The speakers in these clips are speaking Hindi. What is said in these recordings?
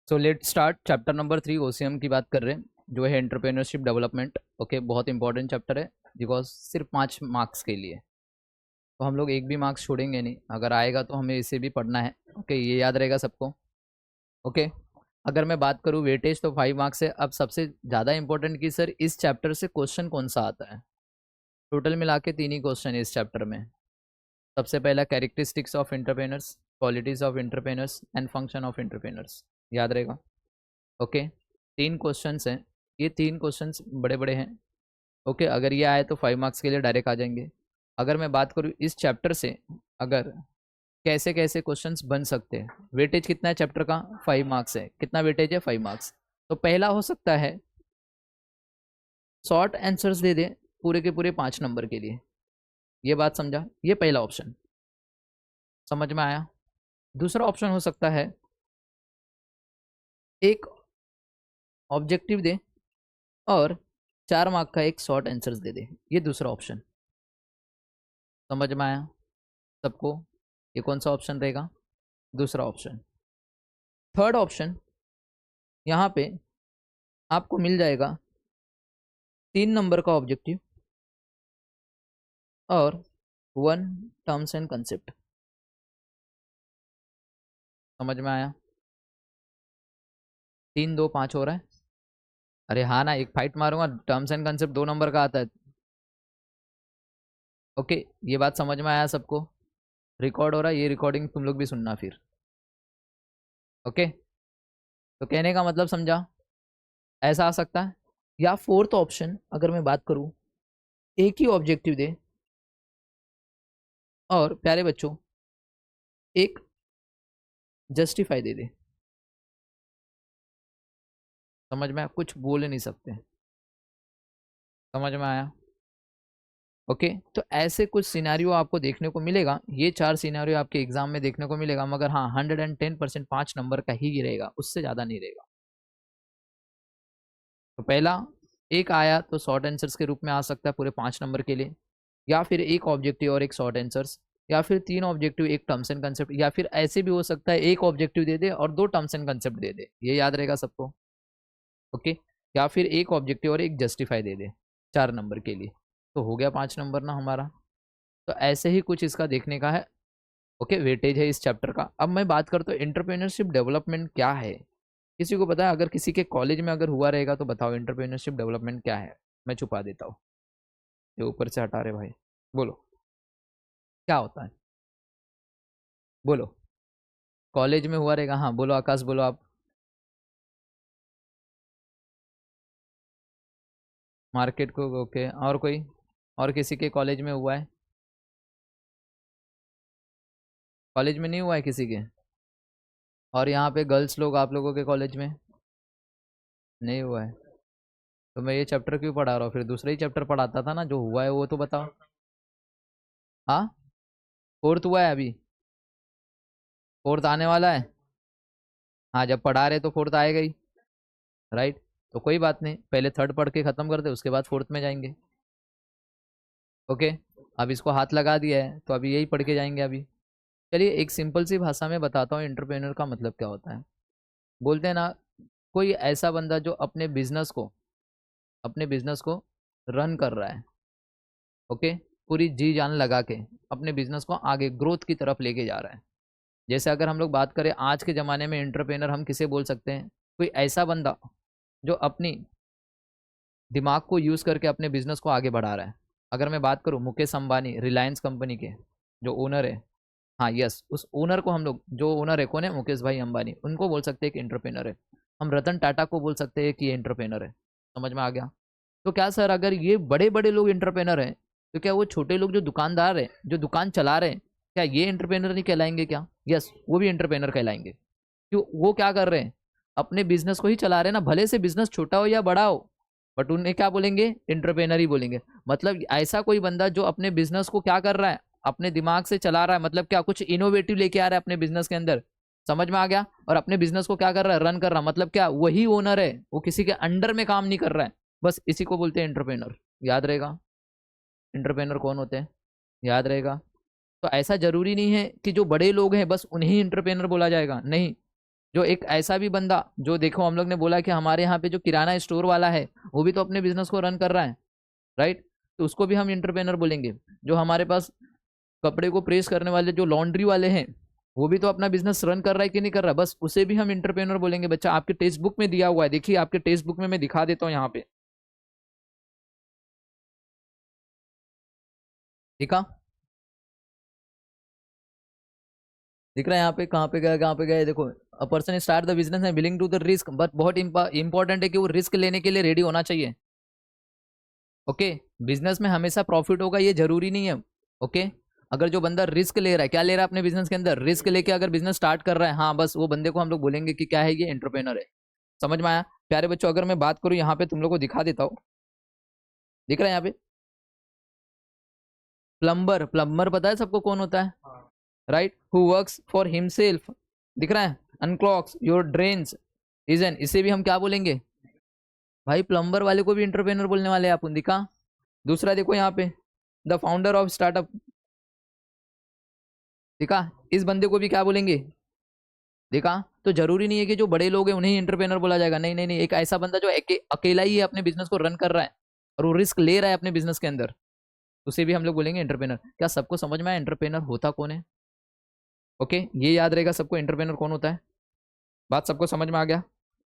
So let start chapter number 3 OCM की बात कर रहे हैं जो है एंटरप्रेन्योरशिप डेवलपमेंट। ओके, बहुत इंपॉर्टेंट चैप्टर है बिकॉज सिर्फ 5 मार्क्स के लिए। तो हम लोग एक भी मार्क्स छोड़ेंगे नहीं, अगर आएगा तो हमें इसे भी पढ़ना है। ओके, ये याद रहेगा सबको। ओके, अगर मैं बात करूँ वेटेज तो 5 मार्क्स है। अब सबसे ज़्यादा इंपॉर्टेंट कि सर इस चैप्टर से क्वेश्चन कौन सा आता है। टोटल मिला के 3 ही क्वेश्चन है इस चैप्टर में। सबसे पहला characteristics of entrepreneurs, qualities of entrepreneurs and function of entrepreneurs, याद रहेगा। ओके, 3 क्वेश्चंस हैं। ये 3 क्वेश्चंस बड़े बड़े हैं। ओके, अगर ये आए तो 5 मार्क्स के लिए डायरेक्ट आ जाएंगे। अगर मैं बात करूँ इस चैप्टर से अगर कैसे कैसे क्वेश्चंस बन सकते हैं, वेटेज कितना है चैप्टर का, 5 मार्क्स है। कितना वेटेज है, 5 मार्क्स। तो पहला हो सकता है शॉर्ट आंसर्स दे दे पूरे के पूरे 5 नंबर के लिए। ये बात समझा, ये पहला ऑप्शन समझ में आया। दूसरा ऑप्शन हो सकता है एक ऑब्जेक्टिव दे और 4 मार्क का एक शॉर्ट आंसर्स दे दे। ये दूसरा ऑप्शन समझ में आया सबको। ये कौन सा ऑप्शन रहेगा, दूसरा ऑप्शन। थर्ड ऑप्शन यहाँ पे आपको मिल जाएगा 3 नंबर का ऑब्जेक्टिव और 1 टर्म्स एंड कंसेप्ट। समझ में आया। 3 2 5 हो रहा है। अरे हाँ ना, एक फाइट मारूंगा, टर्म्स एंड कंसेप्ट 2 नंबर का आता है। ओके, ये बात समझ में आया सबको। रिकॉर्ड हो रहा है, ये रिकॉर्डिंग तुम लोग भी सुनना फिर। ओके, तो कहने का मतलब समझा, ऐसा आ सकता है। या फोर्थ ऑप्शन अगर मैं बात करूं, एक ही ऑब्जेक्टिव दे और प्यारे बच्चों एक जस्टिफाई दे दे। समझ में आया, कुछ बोल नहीं सकते। समझ में आया। ओके, तो ऐसे कुछ सिनेरियो आपको देखने को मिलेगा। ये 4 सिनेरियो आपके एग्जाम में देखने को मिलेगा, मगर हाँ 110% 5 नंबर का ही रहेगा, उससे ज़्यादा नहीं रहेगा। तो पहला एक आया तो शॉर्ट आंसर्स के रूप में आ सकता है पूरे 5 नंबर के लिए, या फिर एक ऑब्जेक्टिव और एक शॉर्ट आंसर्स, या फिर 3 ऑब्जेक्टिव एक टर्म्स एंड कंसेप्ट, या फिर ऐसे भी हो सकता है एक ऑब्जेक्टिव दे दे और 2 टर्म्स एंड कंसेप्ट दे दे। ये याद रहेगा सबको। ओके, या फिर एक ऑब्जेक्टिव और एक जस्टिफाई दे दे 4 नंबर के लिए। तो हो गया 5 नंबर ना हमारा। तो ऐसे ही कुछ इसका देखने का है। ओके, वेटेज है इस चैप्टर का। अब मैं बात करता हूँ एंटरप्रेन्योरशिप डेवलपमेंट क्या है। किसी को पता है, अगर किसी के कॉलेज में अगर हुआ रहेगा तो बताओ एंटरप्रेन्योरशिप डेवलपमेंट क्या है। मैं छुपा देता हूँ, ये ऊपर से हटा रहे भाई। बोलो क्या होता है, बोलो। कॉलेज में हुआ रहेगा, हाँ बोलो आकाश, बोलो आप। मार्केट को, ओके। और कोई, और किसी के कॉलेज में हुआ है? कॉलेज में नहीं हुआ है किसी के? और यहाँ पे गर्ल्स लोग आप लोगों के कॉलेज में नहीं हुआ है? तो मैं ये चैप्टर क्यों पढ़ा रहा हूँ फिर? दूसरा ही चैप्टर पढ़ाता था ना, जो हुआ है वो तो बताओ। हाँ, फोर्थ हुआ है अभी, फोर्थ आने वाला है। हाँ, जब पढ़ा रहे तो फोर्थ आएगा ही, राइट। तो कोई बात नहीं, पहले थर्ड पढ़ के ख़त्म कर दे, उसके बाद फोर्थ में जाएंगे। ओके, अब इसको हाथ लगा दिया है तो अभी यही पढ़ के जाएंगे अभी। चलिए एक सिंपल सी भाषा में बताता हूँ एंटरप्रेन्योर का मतलब क्या होता है। बोलते हैं ना, कोई ऐसा बंदा जो अपने बिजनेस को रन कर रहा है। ओके, पूरी जी जान लगा के अपने बिजनेस को आगे ग्रोथ की तरफ लेके जा रहा है। जैसे अगर हम लोग बात करें आज के ज़माने में एंटरप्रेनर हम किसे बोल सकते हैं? कोई ऐसा बंदा जो अपनी दिमाग को यूज़ करके अपने बिजनेस को आगे बढ़ा रहा है। अगर मैं बात करूँ मुकेश अंबानी, रिलायंस कंपनी के जो ओनर है, हाँ यस, उस ओनर को हम लोग, जो ओनर है कौन है, मुकेश भाई अंबानी, उनको बोल सकते हैं कि एंटरप्रेनर है। हम रतन टाटा को बोल सकते हैं कि ये एंटरप्रेनर है। समझ में आ गया। तो क्या सर अगर ये बड़े बड़े लोग एंटरप्रेनर हैं, तो क्या वो छोटे लोग जो दुकानदार हैं, जो दुकान चला रहे हैं, क्या ये एंटरप्रेनर नहीं कहलाएंगे क्या? यस, वो भी एंटरप्रेनर कहलाएंगे। क्यों? वो क्या कर रहे हैं, अपने बिजनेस को ही चला रहे हैं ना, भले से बिजनेस छोटा हो या बड़ा हो, बट उन्हें क्या बोलेंगे, एंटरप्रेनर ही बोलेंगे। मतलब ऐसा कोई बंदा जो अपने बिजनेस को क्या कर रहा है, अपने दिमाग से चला रहा है, मतलब क्या कुछ इनोवेटिव लेके आ रहा है अपने बिजनेस के अंदर। समझ में आ गया। और अपने बिजनेस को क्या कर रहा है, रन कर रहा है, मतलब क्या वही ओनर है, वो किसी के अंडर में काम नहीं कर रहा है। बस इसी को बोलते हैं एंटरप्रेनर। याद रहेगा एंटरप्रेनर कौन होते हैं, याद रहेगा। तो ऐसा जरूरी नहीं है कि जो बड़े लोग हैं बस उन्हें एंटरप्रेनर बोला जाएगा, नहीं। जो एक ऐसा भी बंदा जो देखो हम लोग ने बोला कि हमारे यहाँ पे जो किराना स्टोर वाला है वो भी तो अपने बिजनेस को रन कर रहा है, राइट, तो उसको भी हम एंटरप्रेनर बोलेंगे। जो हमारे पास कपड़े को प्रेस करने वाले जो लॉन्ड्री वाले हैं वो भी तो अपना बिजनेस रन कर रहा है कि नहीं कर रहा है, बस उसे भी हम एंटरप्रेनर बोलेंगे। बच्चा आपके टेक्स्ट बुक में दिया हुआ है, देखिए आपके टेक्स्ट बुक में मैं दिखा देता हूँ यहाँ पे, दिखा, दिख रहा है यहाँ पे, कहाँ पे गया, कहाँ पे गया, देखो a person start the business and willing to the risk, but बहुत इंपॉर्टेंट है कि वो रिस्क लेने के लिए रेडी होना चाहिए। ओके, बिजनेस में हमेशा प्रॉफिट होगा ये जरूरी नहीं है। ओके, अगर जो बंदा रिस्क ले रहा है, क्या ले रहा है अपने बिजनेस के अंदर, रिस्क लेके अगर बिजनेस स्टार्ट कर रहा है, हाँ बस वो बंदे को हम लोग बोलेंगे कि क्या है, ये एंटरप्रेनर है। समझ में आया प्यारे बच्चों? अगर मैं बात करूँ यहाँ पे तुम लोग को दिखा देता हूँ, दिख रहा है यहाँ पे प्लम्बर, प्लम्बर पता है सबको कौन होता है, right, who works for himself, दिख रहा है, अनक्लॉग्स योर ड्रेन्स इजन, इसे भी हम क्या बोलेंगे भाई, प्लम्बर वाले को भी एंटरप्रेनर बोलने वाले हैं अपन, दिखा। दूसरा देखो यहाँ पे द फाउंडर ऑफ स्टार्टअप, दिखा, इस बंदे को भी क्या बोलेंगे, देखा। तो जरूरी नहीं है कि जो बड़े लोग हैं उन्हें एंटरप्रेनर बोला जाएगा, नहीं नहीं नहीं, एक ऐसा बंदा जो अकेला ही है अपने बिजनेस को रन कर रहा है और वो रिस्क ले रहा है अपने बिजनेस के अंदर, उसे भी हम लोग बोलेंगे एंटरप्रेनर। क्या सबको समझ में आया एंटरप्रेनर होता कौन है? ओके, ये याद रहेगा सबको एंटरप्रेनर कौन होता है, बात सबको समझ में आ गया।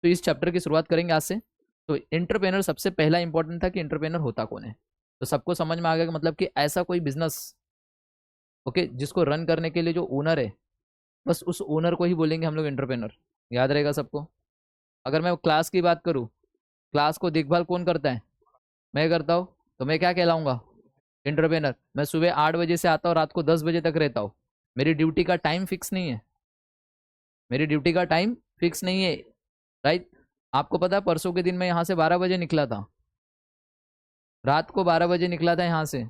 तो इस चैप्टर की शुरुआत करेंगे आज से। तो एंटरप्रेनर सबसे पहला इंपॉर्टेंट था कि एंटरप्रेनर होता कौन है, तो सबको समझ में आ गया कि मतलब कि ऐसा कोई बिजनेस, ओके, जिसको रन करने के लिए जो ओनर है, बस उस ओनर को ही बोलेंगे हम लोग एंटरप्रेनर, याद रहेगा सबको। अगर मैं क्लास की बात करूँ, क्लास को देखभाल कौन करता है, मैं करता हूँ, तो मैं क्या कहलाऊंगा, एंटरप्रेनर। मैं सुबह 8 बजे से आता हूँ, रात को 10 बजे तक रहता हूँ, मेरी ड्यूटी का टाइम फिक्स नहीं है, मेरी ड्यूटी का टाइम फिक्स नहीं है, राइट। आपको पता है परसों के दिन मैं यहाँ से 12 बजे निकला था, रात को 12 बजे निकला था यहाँ से,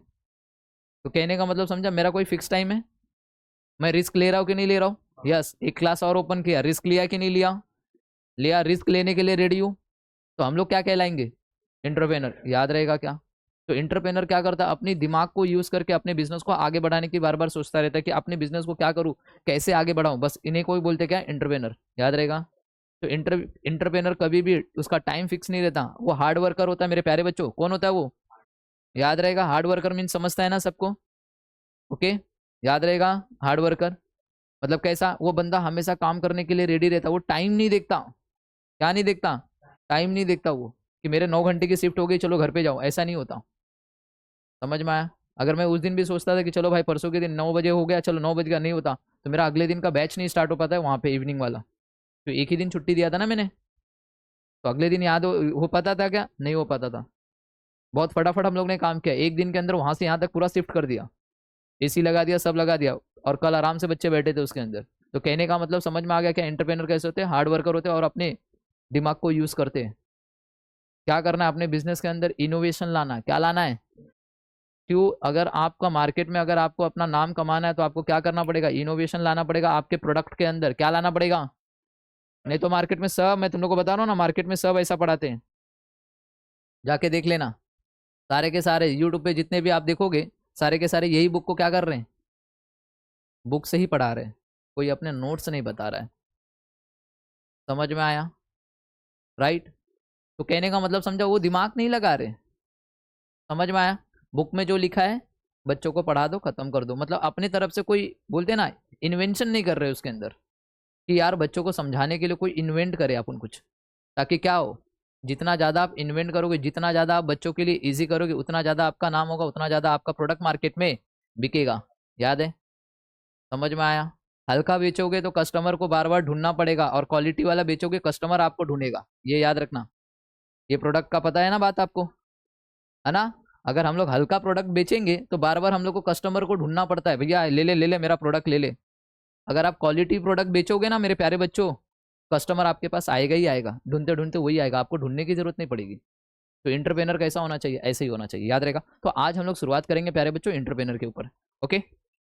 तो कहने का मतलब समझा, मेरा कोई फिक्स टाइम है, मैं रिस्क ले रहा हूँ कि नहीं ले रहा हूँ, यस, एक क्लास और ओपन किया, रिस्क लिया कि नहीं लिया, लिया, रिस्क लेने के लिए रेडी हूँ, तो हम लोग क्या कहलाएंगे, एंटरप्रेनर, याद रहेगा क्या। तो एंटरप्रेनर क्या करता है, अपनी दिमाग को यूज करके अपने बिजनेस को आगे बढ़ाने की बार बार सोचता रहता है कि अपने बिजनेस को क्या करूँ, कैसे आगे बढ़ाऊं, बस इन्हें कोई बोलते क्या, एंटरप्रेनर, याद रहेगा। तो एंटरप्रेनर कभी भी उसका टाइम फिक्स नहीं रहता, वो हार्ड वर्कर होता है मेरे प्यारे बच्चों। कौन होता है वो, याद रहेगा, हार्ड वर्कर मीन समझता है ना सबको, ओके, याद रहेगा, हार्ड वर्कर मतलब कैसा, वो बंदा हमेशा काम करने के लिए रेडी रहता, वो टाइम नहीं देखता, क्या नहीं देखता, टाइम नहीं देखता वो, कि मेरे 9 घंटे की शिफ्ट हो गई चलो घर पे जाओ, ऐसा नहीं होता। समझ में आया? अगर मैं उस दिन भी सोचता था कि चलो भाई परसों के दिन 9 बजे हो गया, चलो 9 बजे का नहीं होता, तो मेरा अगले दिन का बैच नहीं स्टार्ट हो पाता है वहाँ पे इवनिंग वाला, तो एक ही दिन छुट्टी दिया था ना मैंने, तो अगले दिन याद हो पाता था क्या, नहीं हो पाता था। बहुत फटाफट हम लोग ने काम किया, एक दिन के अंदर वहाँ से यहाँ तक पूरा शिफ्ट कर दिया, एसी लगा दिया, सब लगा दिया, और कल आराम से बच्चे बैठे थे उसके अंदर। तो कहने का मतलब समझ में आ गया क्या, एंटरप्रेनर कैसे होते हैं, हार्ड वर्कर होते हैं और अपने दिमाग को यूज करते हैं। क्या करना है अपने बिजनेस के अंदर, इनोवेशन लाना, क्या लाना है, क्यों, अगर आपका मार्केट में अगर आपको अपना नाम कमाना है तो आपको क्या करना पड़ेगा, इनोवेशन लाना पड़ेगा आपके प्रोडक्ट के अंदर, क्या लाना पड़ेगा। नहीं तो मार्केट में सब, मैं तुम लोग को बता रहा हूँ ना, मार्केट में सब ऐसा पढ़ाते हैं, जाके देख लेना, सारे के सारे यूट्यूब पे जितने भी आप देखोगे, सारे के सारे यही बुक को क्या कर रहे हैं, बुक से ही पढ़ा रहे हैं, कोई अपने नोट्स नहीं बता रहा है। समझ में आया, राइट। तो कहने का मतलब समझा, वो दिमाग नहीं लगा रहे, समझ में आया। बुक में जो लिखा है बच्चों को पढ़ा दो, खत्म कर दो, मतलब अपनी तरफ से कोई बोलते ना, इन्वेंशन नहीं कर रहे उसके अंदर, कि यार बच्चों को समझाने के लिए कोई इन्वेंट करे अपन कुछ, ताकि क्या हो, जितना ज़्यादा आप इन्वेंट करोगे, जितना ज़्यादा आप बच्चों के लिए इजी करोगे, उतना ज़्यादा आपका नाम होगा, उतना ज़्यादा आपका प्रोडक्ट मार्केट में बिकेगा, याद है। समझ में आया। हल्का बेचोगे तो कस्टमर को बार बार ढूंढना पड़ेगा, और क्वालिटी वाला बेचोगे कस्टमर आपको ढूंढेगा, ये याद रखना। ये प्रोडक्ट का पता है ना बात आपको, है ना। अगर हम लोग हल्का प्रोडक्ट बेचेंगे तो बार बार हम लोग को कस्टमर को ढूंढना पड़ता है, भैया ले ले ले ले मेरा प्रोडक्ट ले ले। अगर आप क्वालिटी प्रोडक्ट बेचोगे ना मेरे प्यारे बच्चों, कस्टमर आपके पास आएगा ही आएगा, ढूंढते ढूंढते वही आएगा, आपको ढूंढने की जरूरत नहीं पड़ेगी। तो इंटरप्रेनर कैसा होना चाहिए, ऐसे ही होना चाहिए, याद रहेगा। तो आज हम लोग शुरुआत करेंगे प्यारे बच्चों इंटरप्रेनर के ऊपर। ओके,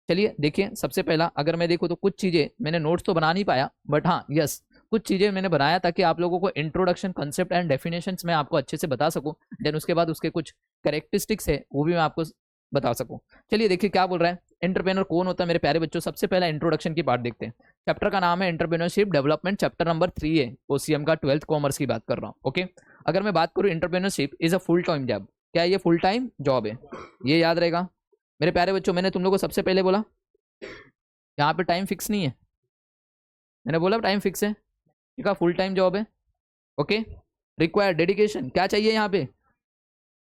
चलिए देखिए, सबसे पहला अगर मैं देखूँ तो कुछ चीज़ें मैंने नोट्स तो बना नहीं पाया, बट हाँ यस, कुछ चीज़ें मैंने बनाया ताकि आप लोगों को इंट्रोडक्शन, कंसेप्ट एंड डेफिनेशंस मैं आपको अच्छे से बता सकूं। देन उसके बाद उसके कुछ कैरेक्टरिस्टिक्स है वो भी मैं आपको बता सकूं। चलिए देखिए क्या बोल रहा है, एंटरप्रेन्योर कौन होता है मेरे प्यारे बच्चों। सबसे पहला इंट्रोडक्शन की पार्ट देखते हैं। चैप्टर का नाम है एंटरप्रेन्योरशिप डेवलपमेंट, चैप्टर नंबर 3 है, ओसीएम का 12th कॉमर्स की बात कर रहा हूँ। ओके, अगर मैं बात करूँ entrepreneurship is a full time job, क्या ये फुल टाइम जॉब है, ये याद रहेगा मेरे प्यारे बच्चों। मैंने तुम लोग को सबसे पहले बोला यहाँ पे टाइम फिक्स नहीं है, मैंने बोला टाइम फिक्स है, ठीक है, फुल टाइम जॉब है। ओके, रिक्वायर डेडिकेशन, क्या चाहिए यहाँ पे,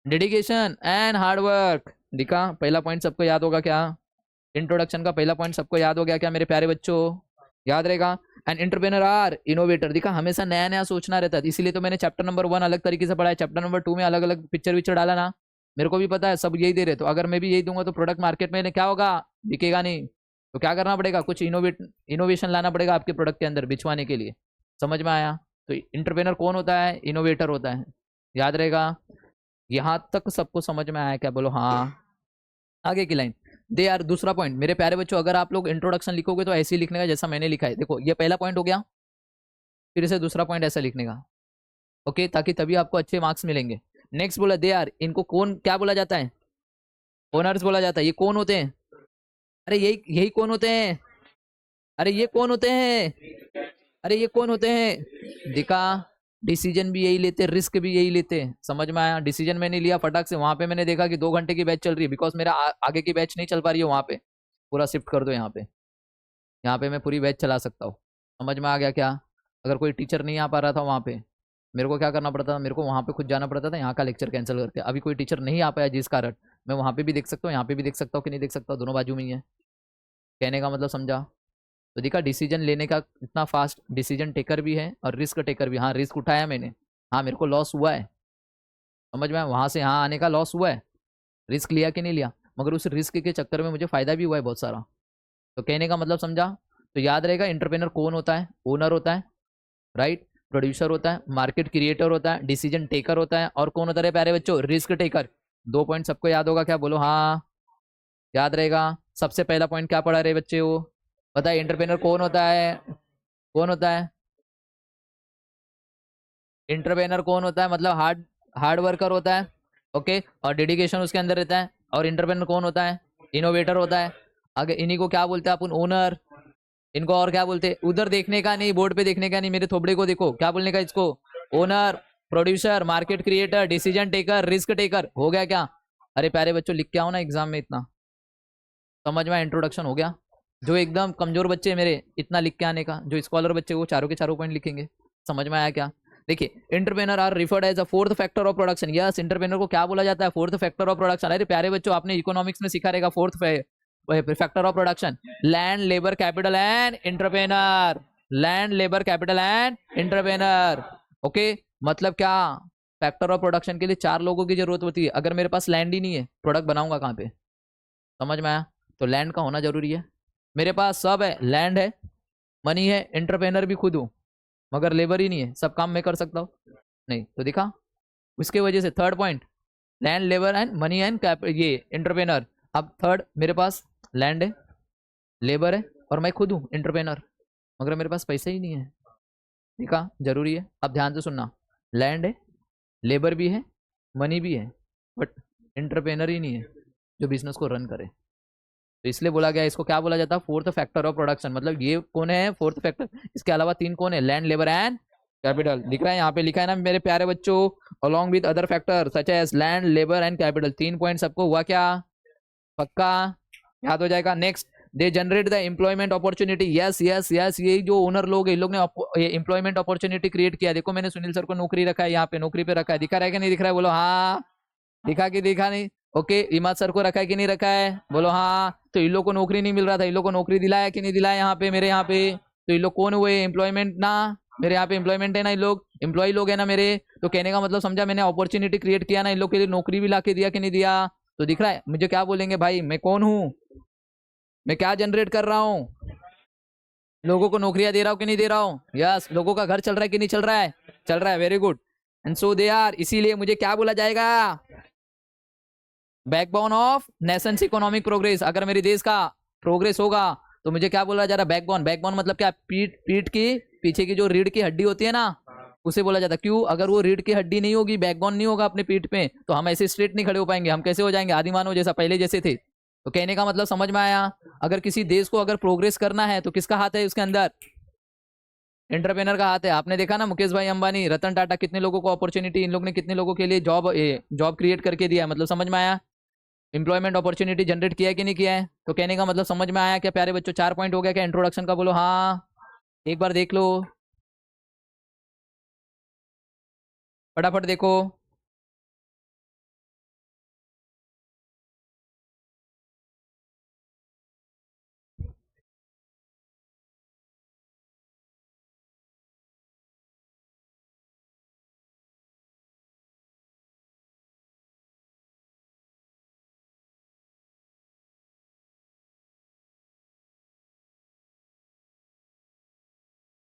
डेडिकेशन एंड हार्डवर्क। दिखा पहला पॉइंट सबको याद होगा क्या, इंट्रोडक्शन का पहला पॉइंट सबको याद हो गया क्या मेरे प्यारे बच्चों, याद रहेगा। एंड एंटरप्रेन्योर आर इनोवेटर, दिखा हमेशा नया नया सोचना रहता है, इसीलिए तो मैंने चैप्टर नंबर 1 अलग तरीके से पढ़ा है, चैप्टर नंबर 2 में अलग अलग पिक्चर विक्चर डाला ना, मेरे को भी पता है सब यही दे रहे, तो अगर मैं भी यही दूंगा तो प्रोडक्ट मार्केट में क्या होगा, दिखेगा नहीं, तो क्या करना पड़ेगा, कुछ इनोवेशन लाना पड़ेगा आपके प्रोडक्ट के अंदर बिछवाने के लिए। समझ में आया। तो इंटरप्रेन्योर कौन होता है, इनोवेटर होता है, याद रहेगा। यहाँ तक सबको समझ में आया क्या, बोलो हाँ। आगे की लाइन दे यार, दूसरा पॉइंट मेरे प्यारे बच्चों, अगर आप लोग इंट्रोडक्शन लिखोगे तो ऐसे ही लिखने का जैसा मैंने लिखा है। देखो ये पहला पॉइंट हो गया, फिर से दूसरा पॉइंट ऐसा लिखने का, ओके, ताकि तभी आपको अच्छे मार्क्स मिलेंगे। नेक्स्ट बोला दे यार, इनको कौन क्या बोला जाता है, ओनर्स बोला जाता है। ये कौन होते हैं, अरे यही यही कौन होते हैं, अरे ये कौन होते हैं, अरे ये कौन होते हैं, दिखा डिसीजन भी यही लेते, रिस्क भी यही लेते। समझ में आया। डिसीजन मैंने लिया फटाक से, वहां पे मैंने देखा कि 2 घंटे की बैच चल रही है, बिकॉज मेरा आगे की बैच नहीं चल पा रही है, वहां पे पूरा शिफ्ट कर दो, यहाँ पे मैं पूरी बैच चला सकता हूँ। समझ में आ गया क्या। अगर कोई टीचर नहीं आ पा रहा था वहाँ पे, मेरे को क्या करना पड़ता था, मेरे को वहाँ पे खुद जाना पड़ता था, यहाँ का लेक्चर कैंसिल करके। अभी कोई टीचर नहीं आ पाया जिस कारण, मैं वहाँ पे भी देख सकता हूँ, यहाँ पे भी देख सकता हूँ कि नहीं देख सकता, दोनों बाजू में ही है। कहने का मतलब समझा। तो देखा डिसीजन लेने का इतना फास्ट, डिसीजन टेकर भी है और रिस्क टेकर भी। हाँ रिस्क उठाया मैंने, हाँ मेरे को लॉस हुआ है, समझ में, वहाँ से यहाँ आने का लॉस हुआ है, रिस्क लिया कि नहीं लिया, मगर उस रिस्क के चक्कर में मुझे फ़ायदा भी हुआ है बहुत सारा। तो कहने का मतलब समझा। तो याद रहेगा इंटरप्रेनर कौन होता है, ओनर होता है, राइट, प्रोड्यूसर होता है, मार्केट क्रिएटर होता है, डिसीजन टेकर होता है, और कौन होता है प्यारे बच्चों, रिस्क टेकर। 2 पॉइंट सबको याद होगा क्या, बोलो हाँ, याद रहेगा। सबसे पहला पॉइंट क्या पढ़ा रहे बच्चे, वो बताइए, एंटरप्रेन्योर कौन होता है, कौन होता है, एंटरप्रेन्योर कौन होता है, मतलब हार्ड वर्कर होता है, ओके, और डेडिकेशन उसके अंदर रहता है। और एंटरप्रेन्योर कौन होता है, इनोवेटर होता है। आगे इन्हीं को क्या बोलते हैं अपन, ओनर। इनको और क्या बोलते हैं, उधर देखने का नहीं, बोर्ड पे देखने का नहीं, मेरे थोबड़े को देखो, क्या बोलने का इसको, owner, producer, market creator, decision taker, risk taker. हो गया क्या। अरे प्यारे बच्चों लिख के आओ ना एग्जाम में, इतना समझ में इंट्रोडक्शन हो गया। जो एकदम कमजोर बच्चे मेरे, इतना लिख के आने का, जो स्कॉलर बच्चे वो चारों के चारों पॉइंट लिखेंगे। समझ में आया क्या। देखिए entrepreneur are referred as a 4th factor of production. Yes, entrepreneur को क्या बोला जाता है, 4th फैक्टर ऑफ प्रोडक्शन। अरे प्यारे बच्चों आपने इकोनॉमिक्स में सिखा रहेगा 4th factor of production, land, labour, capital and entrepreneur. Land, labour, capital and entrepreneur. Okay, मतलब क्या, फैक्टर ऑफ प्रोडक्शन के लिए 4 लोगों की जरूरत होती है। अगर मेरे पास लैंड ही नहीं है, प्रोडक्ट बनाऊंगा कहाँ पे। समझ में आया। तो लैंड का होना जरूरी है। मेरे पास सब है, लैंड है, मनी है, एंटरप्रेनर भी खुद हूँ, मगर लेबर ही नहीं है, सब काम मैं कर सकता हूँ नहीं। तो दिखा, उसके वजह से 3rd point, land, labour and money and ये एंटरप्रेनर। अब 3rd, मेरे पास लैंड है, लेबर है, और मैं खुद हूँ एंटरप्रेनर, मगर मेरे पास पैसे ही नहीं है। दिखा, जरूरी है। अब ध्यान से सुनना, लैंड है, लेबर भी है, मनी भी है, बट एंटरप्रेनर ही नहीं है जो बिजनेस को रन करे। तो इसलिए बोला गया, इसको क्या बोला जाता है, 4th फैक्टर ऑफ प्रोडक्शन। मतलब ये कौन है, 4th फैक्टर। इसके अलावा 3 कौन है, लैंड, लेबर एंड कैपिटल। दिख रहा है यहाँ पे लिखा है ना मेरे प्यारे बच्चों, along with other factor such as land, labour and capital. 3 point सबको हुआ क्या, पक्का याद हो जाएगा। Next, they generate the employment opportunity. Yes yes yes, ये जो ओनर लोग हैं, इन लोग ने एम्प्लॉयमेंट अपॉर्चुनिटी क्रिएट किया। देखो मैंने सुनील सर को नौकरी रखा है, यहाँ पे नौकरी पे रखा है, दिखा रहा है कि नहीं दिख रहा है, बोलो हाँ, दिखा कि दिखा नहीं। ओके, इमाद सर को रखा है कि नहीं रखा है, बोलो हाँ। तो इन लोग को नौकरी नहीं मिल रहा था, इन लोग को नौकरी दिलाया कि नहीं दिलाया यहाँ पे, मेरे यहाँ पे। तो इन लोग कौन हुए, एम्प्लॉयमेंट ना, मेरे यहाँ पे एम्प्लॉयमेंट है ना, इन लोग एम्प्लॉय लोग है ना मेरे। तो कहने का मतलब समझा, मैंने अपॉर्चुनिटी क्रिएट किया ना, इन लोग के लिए नौकरी भी ला के दिया कि नहीं दिया। तो दिख रहा है मुझे, क्या बोलेंगे भाई, मैं कौन हूँ, मैं क्या जनरेट कर रहा हूँ, लोगों को नौकरियां दे रहा हूँ कि नहीं दे रहा हूँ। यस, लोगों का घर चल रहा है कि नहीं चल रहा है, चल रहा है, very good. And so they are, इसीलिए मुझे क्या बोला जाएगा, backbone of nations economic progress. अगर मेरे देश का प्रोग्रेस होगा तो मुझे क्या बोला जा रहा है, बैकबोन। बैकबोन मतलब क्या, पीठ, पीठ की पीछे की जो रीढ़ की हड्डी होती है ना, उसे बोला जाता है। क्यों? अगर वो रीढ़ की हड्डी नहीं होगी, बैकबोन नहीं होगा अपने पीठ पे, तो हम ऐसे स्ट्रेट नहीं खड़े हो पाएंगे। हम कैसे हो जाएंगे? आदिमानव जैसा, पहले जैसे थे। तो कहने का मतलब समझ में आया? अगर किसी देश को अगर प्रोग्रेस करना है तो किसका हाथ है उसके अंदर? एंटरप्रेनर का हाथ है। आपने देखा ना, मुकेश भाई अंबानी, रतन टाटा, कितने लोगों को अपॉर्चुनिटी, इन लोग ने कितने लोगों के लिए जॉब क्रिएट करके दिया है। मतलब समझ में आया? एम्प्लॉयमेंट अपॉर्चुनिटी जनरेट किया है कि नहीं किया है? तो कहने का मतलब समझ में आया क्या प्यारे बच्चों? 4 पॉइंट हो गया क्या इंट्रोडक्शन का? बोलो हाँ। एक बार देख लो, फटाफट देखो।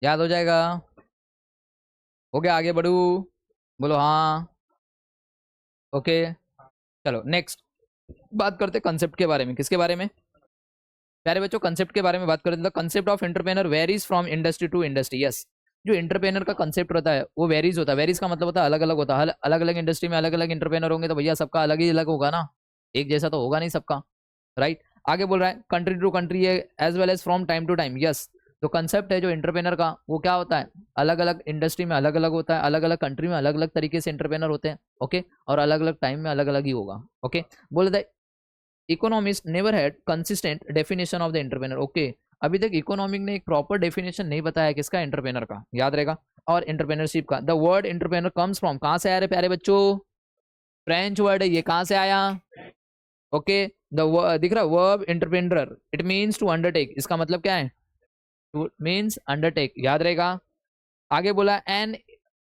याद हो जाएगा। हो गया, आगे बढ़ू? बोलो हाँ। ओके, चलो नेक्स्ट बात करते कंसेप्ट के बारे में। किसके बारे में प्यारे बच्चों? कंसेप्ट के बारे में बात करते हैं। Concept of entrepreneur varies from industry to industry. Yes, जो एंटरप्रेनर का कंसेप्ट होता है वो वेरीज होता है। वेरीज का मतलब होता है अलग अलग होता है। अलग अलग इंडस्ट्री में अलग अलग एंटरप्रेनर होंगे तो भैया सबका अलग ही अलग होगा ना, एक जैसा तो होगा नहीं सबका, राइट। आगे बोल रहा है country to country as well as from time to time. Yes, तो कंसेप्ट है जो एंटरप्रेनर का वो क्या होता है, अलग अलग इंडस्ट्री में अलग अलग होता है, अलग अलग कंट्री में अलग अलग तरीके से एंटरप्रेनर होते हैं। ओके, और अलग अलग टाइम में अलग अलग ही होगा। ओके, बोले economist never had consistent definition of the entrepreneur. Okay, अभी तक इकोनॉमिक ने एक प्रॉपर डेफिनेशन नहीं बताया किसका, एंटरप्रेनर का, याद रहेगा। और एंटरप्रेनरशिप का, the word entrepreneur comes from, कहां से आया रे प्यारे बच्चों? फ्रेंच वर्ड है ये, कहां से आया? ओके, द दिख रहा verb entrepreneur, it means to undertake. इसका मतलब क्या है? टू मीन्स अंडरटेक, याद रहेगा। आगे बोला an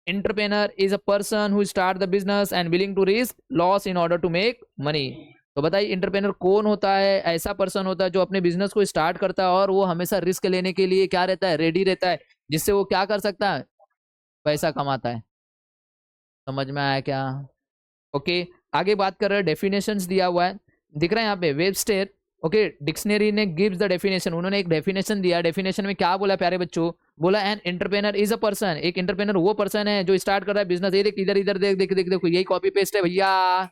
entrepreneur is a person who start the business and willing to risk loss in order to make money. तो बताइए इंटरप्रेनर कौन होता है? ऐसा पर्सन होता है जो अपने बिजनेस को स्टार्ट करता है और वो हमेशा रिस्क लेने के लिए क्या रहता है, रेडी रहता है, जिससे वो क्या कर सकता है, पैसा कमाता है। समझ में आया क्या? ओके, आगे बात कर रहे हैं, डेफिनेशंस दिया हुआ है, दिख रहा है यहाँ पे, वेबस्टर। ओके, डिक्शनरी ने गिव्स द डेफिनेशन, उन्होंने एक डेफिनेशन दिया। डेफिनेशन में क्या बोला प्यारे बच्चों? बोला an entrepreneur is a person, एक एंटरप्रेनर वो पर्सन है जो स्टार्ट कर रहा है बिजनेस। ये देख, इधर इधर देख देख देख देखो, यही कॉपी पेस्ट है भैया,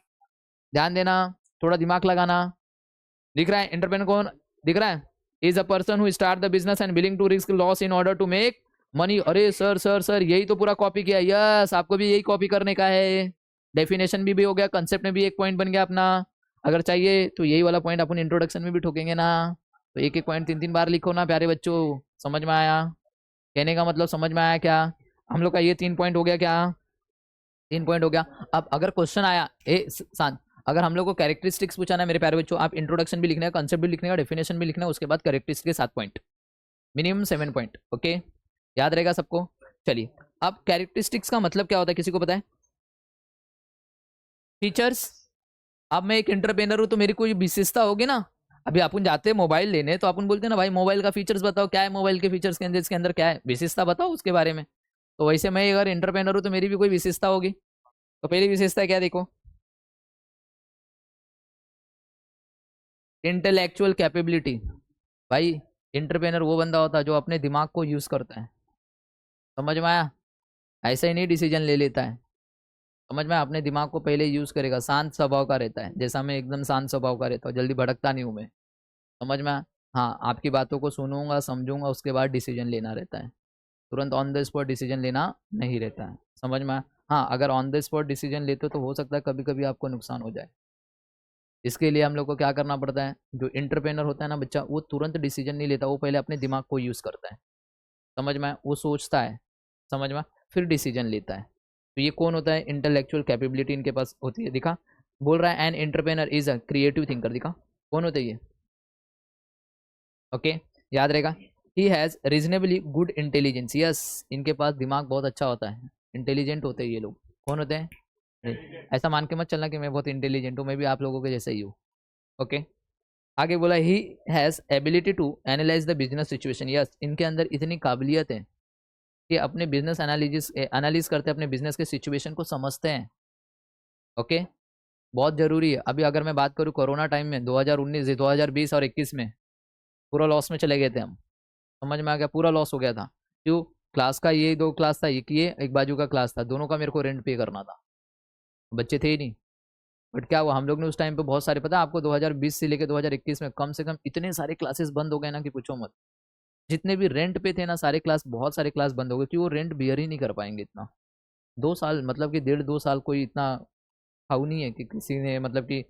ध्यान देना, थोड़ा दिमाग लगाना। दिख रहा है एंटरप्रेनर कौन दिख रहा है? Is a person who start the business and willing to risk loss in order to make money. अरे सर सर सर, यही तो पूरा कॉपी किया। यस, आपको भी यही कॉपी करने का है। डेफिनेशन भी हो गया, कंसेप्ट में भी एक पॉइंट बन गया अपना। अगर चाहिए तो यही वाला पॉइंट अपन इंट्रोडक्शन में भी ठोकेंगे ना। तो एक एक पॉइंट 3 3 बार लिखो ना प्यारे बच्चों। समझ में आया? कहने का मतलब समझ में आया क्या? हम लोग का ये 3 पॉइंट हो गया क्या? 3 पॉइंट हो गया। अब अगर क्वेश्चन आया शांत, अगर हम लोग को कैरेक्टरिस्टिक्स पूछाना है मेरे प्यारे बच्चों, आप इंट्रोडक्शन भी लिखना है, कंसेप्ट भी लिखने का, डेफिनेशन भी लिखना है, उसके बाद कैरेक्टरिस्टिक के 7 पॉइंट, मिनिमम 7 पॉइंट। ओके, याद रहेगा सबको? चलिए, अब कैरेक्टरिस्टिक्स का मतलब क्या होता है, किसी को पता है? फीचर्स। अब मैं एक एंटरप्रेनर हूं तो मेरी कोई विशेषता होगी ना। अभी अपन जाते हैं मोबाइल लेने तो अपन बोलते हैं ना भाई मोबाइल का फीचर्स बताओ, क्या है मोबाइल के फीचर्स के अंदर, इसके अंदर क्या है, विशेषता बताओ उसके बारे में। तो वैसे मैं अगर एंटरप्रेनर हूं तो मेरी भी कोई विशेषता होगी। तो पहली विशेषता क्या, देखो, इंटेलेक्चुअल कैपेबिलिटी। भाई एंटरप्रेनर वो बंदा होता है जो अपने दिमाग को यूज करता है। समझ में आया? ऐसा ही नहीं डिसीजन ले लेता है। समझ में आया? अपने दिमाग को पहले यूज करेगा, शांत स्वभाव का रहता है, जैसा मैं एकदम शांत स्वभाव का रहता हूँ, जल्दी भड़कता नहीं हूँ मैं। समझ में आया? हाँ, आपकी बातों को सुनूंगा, समझूंगा, उसके बाद डिसीजन लेना रहता है। तुरंत ऑन द स्पॉट डिसीजन लेना नहीं रहता है। समझ में आया? हाँ, अगर ऑन द स्पॉट डिसीजन लेते तो हो सकता है कभी कभी आपको नुकसान हो जाए। इसके लिए हम लोग को क्या करना पड़ता है, जो इंटरप्रेनर होता है ना बच्चा, वो तुरंत डिसीजन नहीं लेता, वो पहले अपने दिमाग को यूज़ करता है। समझ में आया? वो सोचता है, समझ में, फिर डिसीजन लेता है। तो ये कौन होता है? इंटेलेक्चुअल कैपेबिलिटी इनके पास होती है। दिखा, बोल रहा है an entrepreneur is a creative thinker. दिखा कौन होता है ये? ओके, याद रहेगा। He has reasonably good intelligence. Yes, इनके पास दिमाग बहुत अच्छा होता है, इंटेलिजेंट होते हैं ये लोग। कौन होते हैं? ऐसा मान के मत चलना कि मैं बहुत इंटेलिजेंट हूँ, मैं भी आप लोगों के जैसा ही हूँ। ओके, आगे बोला he has ability to analyse the business situation. Yes, इनके अंदर इतनी काबिलियत है कि अपने बिजनेस एनालिस करते हैं, अपने बिजनेस के सिचुएशन को समझते हैं। ओके, बहुत ज़रूरी है। अभी अगर मैं बात करूँ कोरोना टाइम में 2019 2020 और 21 में पूरा लॉस में चले गए थे हम। समझ में आ गया? पूरा लॉस हो गया था। क्यों? क्लास का ये 2 क्लास था, एक बाजू का क्लास था, दोनों का मेरे को रेंट पे करना था, बच्चे थे ही नहीं। बट क्या हुआ, हम लोग ने उस टाइम पे बहुत सारे, पता है आपको 2020 से लेकर 2021 में कम से कम इतने सारे क्लासेस बंद हो गए ना कि पूछो मत। जितने भी रेंट पे थे ना सारे क्लास, बहुत सारे क्लास बंद हो गए कि वो रेंट बियर ही नहीं कर पाएंगे इतना। 2 साल मतलब कि 1.5-2 साल कोई इतना खाऊ नहीं है कि किसी ने मतलब कि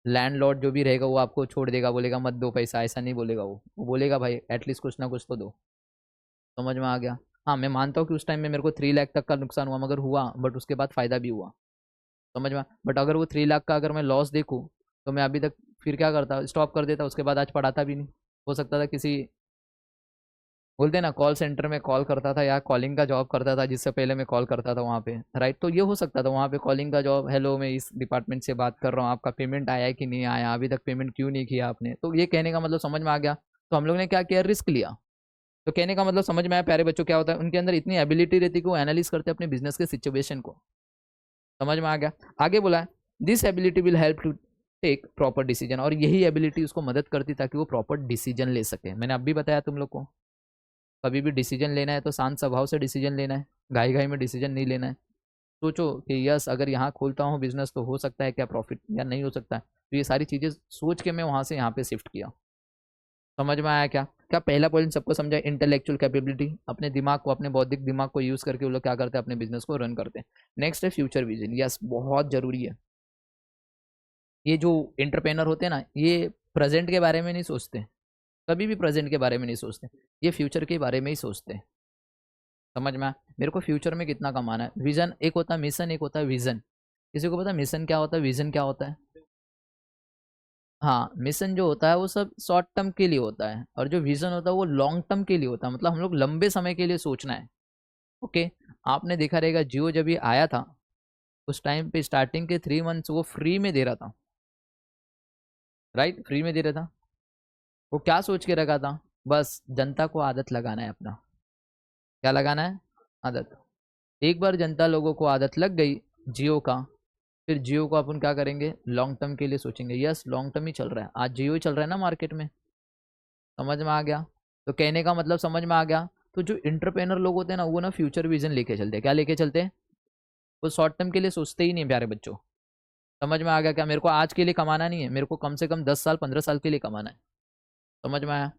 लैंडलॉर्ड जो भी रहेगा वो आपको छोड़ देगा, बोलेगा मत दो पैसा, ऐसा नहीं बोलेगा। वो बोलेगा भाई एटलीस्ट कुछ ना कुछ तो दो। समझ में आ गया। हाँ मैं मानता हूँ कि उस टाइम में मेरे को 3 लाख तक का नुकसान हुआ, मगर हुआ, बट उसके बाद फ़ायदा भी हुआ। समझ में। बट अगर वो 3 लाख का अगर मैं लॉस देखूँ तो मैं अभी तक फिर क्या करता, स्टॉप कर देता, उसके बाद आज पढ़ाता भी नहीं। हो सकता था किसी, बोलते हैं ना कॉल सेंटर में कॉल करता था या कॉलिंग का जॉब करता था, जिससे पहले मैं कॉल करता था वहाँ पे, राइट। तो ये हो सकता था वहाँ पे कॉलिंग का जॉब, हेलो मैं इस डिपार्टमेंट से बात कर रहा हूँ, आपका पेमेंट आया है कि नहीं आया, अभी तक पेमेंट क्यों नहीं किया आपने। तो ये कहने का मतलब समझ में आ गया। तो हम लोग ने क्या किया, रिस्क लिया। तो कहने का मतलब समझ में आया प्यारे बच्चों, क्या होता है उनके अंदर इतनी एबिलिटी रहती है कि वो एनालिस करते हैं अपने बिजनेस के सिचुएशन को। समझ में आ गया। आगे बोला है this ability will help to take proper decision, और यही एबिलिटी उसको मदद करती ताकि वो प्रॉपर डिसीजन ले सके। मैंने अब भी बताया तुम लोग को, कभी भी डिसीजन लेना है तो शांत स्वभाव से डिसीजन लेना है, घाई घाई में डिसीजन नहीं लेना है। सोचो कि यस अगर यहाँ खोलता हूँ बिजनेस तो हो सकता है क्या प्रॉफिट, या नहीं हो सकता है। तो ये सारी चीज़ें सोच के मैं वहाँ से यहाँ पे शिफ्ट किया। समझ में आया क्या। क्या पहला पॉइंट सबको समझा, इंटेलेक्चुअल कैपेबिलिटी, अपने दिमाग को, अपने बौद्धिक दिमाग को यूज़ करके वो लोग क्या करते हैं, अपने बिजनेस को रन करते हैं। नेक्स्ट है फ्यूचर विजन, यस बहुत ज़रूरी है। ये जो एंटरप्रेनर होते हैं ना, ये प्रेजेंट के बारे में नहीं सोचते, कभी भी प्रेजेंट के बारे में नहीं सोचते, ये फ्यूचर के बारे में ही सोचते हैं। समझ में आया? मेरे को फ्यूचर में कितना कमाना है, विजन एक होता है, मिशन एक होता है, विजन। किसी को पता है मिशन क्या होता है, विजन क्या होता है? हाँ मिशन जो होता है वो सब शॉर्ट टर्म के लिए होता है, और जो विजन होता है वो लॉन्ग टर्म के लिए होता है, मतलब हम लोग लंबे समय के लिए सोचना है। ओके। आपने देखा रहेगा जियो जब ये आया था, उस टाइम पे स्टार्टिंग के 3 मंथ्स वो फ्री में दे रहा था, राइट, फ्री में दे रहा था। वो क्या सोच के रखा था, बस जनता को आदत लगाना है अपना। क्या लगाना है, आदत। एक बार जनता लोगों को आदत लग गई जियो का, फिर जियो को अपन क्या करेंगे, लॉन्ग टर्म के लिए सोचेंगे। यस लॉन्ग टर्म ही चल रहा है, आज जियो ही चल रहा है ना मार्केट में। समझ में आ गया। तो कहने का मतलब समझ में आ गया। तो जो इंटरप्रेनर लोग होते हैं ना, वो ना फ्यूचर विजन लेके चलते हैं। क्या लेके चलते हैं, वो शॉर्ट टर्म के लिए सोचते ही नहीं प्यारे बच्चों। समझ में आ गया। क्या मेरे को आज के लिए कमाना नहीं है, मेरे को कम से कम 10 साल 15 साल के लिए कमाना है। समझ में आया।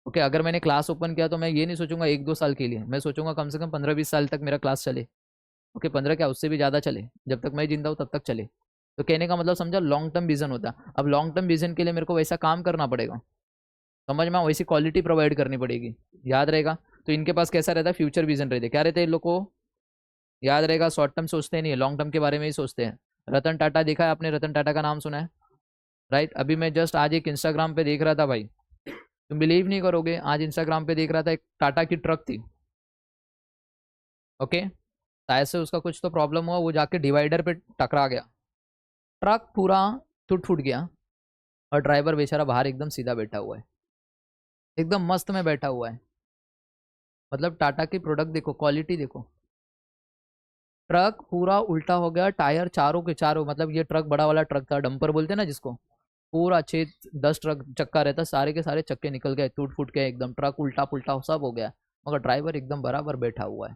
ओके। अगर मैंने क्लास ओपन किया तो मैं ये नहीं सोचूंगा 1-2 साल के लिए, मैं सोचूंगा कम से कम 15-20 साल तक मेरा क्लास चले। ओके 15 क्या उससे भी ज़्यादा चले, जब तक मैं जिंदा हूँ तब तक चले। तो कहने का मतलब समझा, लॉन्ग टर्म विजन होता है। अब लॉन्ग टर्म विजन के लिए मेरे को वैसा काम करना पड़ेगा, समझ में, वैसी क्वालिटी प्रोवाइड करनी पड़ेगी। याद रहेगा। तो इनके पास कैसा रहता है, फ्यूचर विजन रहते, क्या रहते हैं इन लोग को, याद रहेगा, शॉर्ट टर्म सोचते नहीं है, लॉन्ग टर्म के बारे में ही सोचते हैं। रतन टाटा देखा है आपने, रतन टाटा का नाम सुना है, राइट। अभी मैं जस्ट आज एक इंस्टाग्राम पे देख रहा था भाई, तुम बिलीव नहीं करोगे, आज इंस्टाग्राम पे देख रहा था, एक टाटा की ट्रक थी। ओके। शायद से उसका कुछ तो प्रॉब्लम हुआ, वो जाके डिवाइडर पे टकरा गया, ट्रक पूरा टूट फूट गया, और ड्राइवर बेचारा बाहर एकदम सीधा बैठा हुआ है, एकदम मस्त में बैठा हुआ है। मतलब टाटा की प्रोडक्ट देखो, क्वालिटी देखो। ट्रक पूरा उल्टा हो गया, टायर चारों के चारों, मतलब ये ट्रक बड़ा वाला ट्रक था, डंपर बोलते हैं ना जिसको, पूरा 6-10 ट्रक चक्का रहता, सारे के सारे चक्के निकल गए, टूट फूट गए एकदम, ट्रक उल्टा पुल्टा सब हो गया, मगर ड्राइवर एकदम बराबर बैठा हुआ है।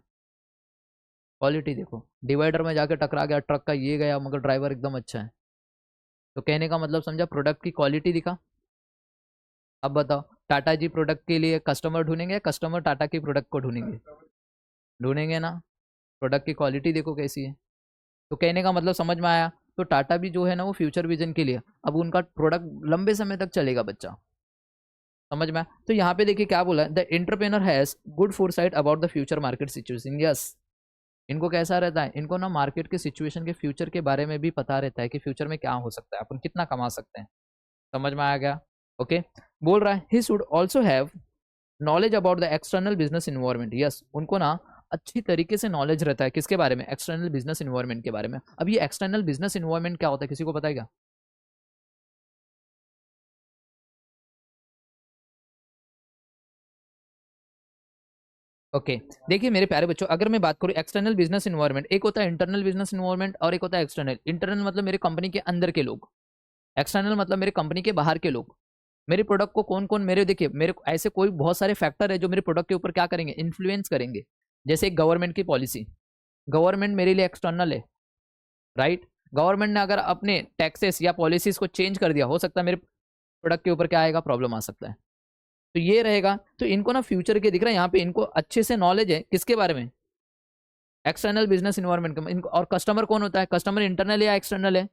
क्वालिटी देखो, डिवाइडर में जाके टकरा गया, ट्रक का ये गया, मगर ड्राइवर एकदम अच्छा है। तो कहने का मतलब समझा, प्रोडक्ट की क्वालिटी दिखा। अब बताओ, टाटा जी प्रोडक्ट के लिए कस्टमर ढूंढेंगे या कस्टमर टाटा की प्रोडक्ट को ढूंढेंगे, ढूंढेंगे ना। प्रोडक्ट की क्वालिटी देखो कैसी है। तो कहने का मतलब समझ में आया। तो टाटा भी जो है ना वो फ्यूचर विजन के लिए, अब उनका प्रोडक्ट लंबे समय तक चलेगा बच्चा। समझ में आया। तो यहाँ पे देखिए क्या बोला है, the entrepreneur has good foresight about the future market situation. Yes इनको कैसा रहता है, इनको ना मार्केट के सिचुएशन के फ्यूचर के बारे में भी पता रहता है कि फ्यूचर में क्या हो सकता है, अपन कितना कमा सकते हैं। समझ में आ गया। ओके। बोल रहा है he should also have knowledge about the external business environment. Yes उनको ना अच्छी तरीके से नॉलेज रहता है, किसके बारे में, एक्सटर्नल बिजनेस इन्वायरमेंट के बारे में। अब ये एक्सटर्नल बिजनेस इन्वायरमेंट क्या होता है, किसी को पता है क्या? ओके। देखिए मेरे प्यारे बच्चों, अगर मैं बात करूं एक्सटर्नल बिजनेस इन्वायरमेंट, एक होता है इंटरनल बिजनेस इन्वायरमेंट और एक होता है एक्सटर्नल। इंटरनल मतलब मेरे कंपनी के अंदर के लोग, एक्सटर्नल मतलब मेरे कंपनी के बाहर के लोग। मेरे प्रोडक्ट को कौन कौन, मेरे देखिए मेरे ऐसे कोई बहुत सारे फैक्टर है जो मेरे प्रोडक्ट के ऊपर क्या करेंगे, इन्फ्लुएंस करेंगे। जैसे एक गवर्नमेंट की पॉलिसी, गवर्नमेंट मेरे लिए एक्सटर्नल है, राइट। गवर्नमेंट ने अगर अपने टैक्सेस या पॉलिसीज को चेंज कर दिया, हो सकता है मेरे प्रोडक्ट के ऊपर क्या आएगा, प्रॉब्लम आ सकता है। तो ये रहेगा। तो इनको ना फ्यूचर के दिख रहा है, यहाँ पे इनको अच्छे से नॉलेज है किसके बारे में, एक्सटर्नल बिजनेस इन्वायरमेंट का। इनको और कस्टमर कौन होता है, कस्टमर इंटरनल या एक्सटर्नल है,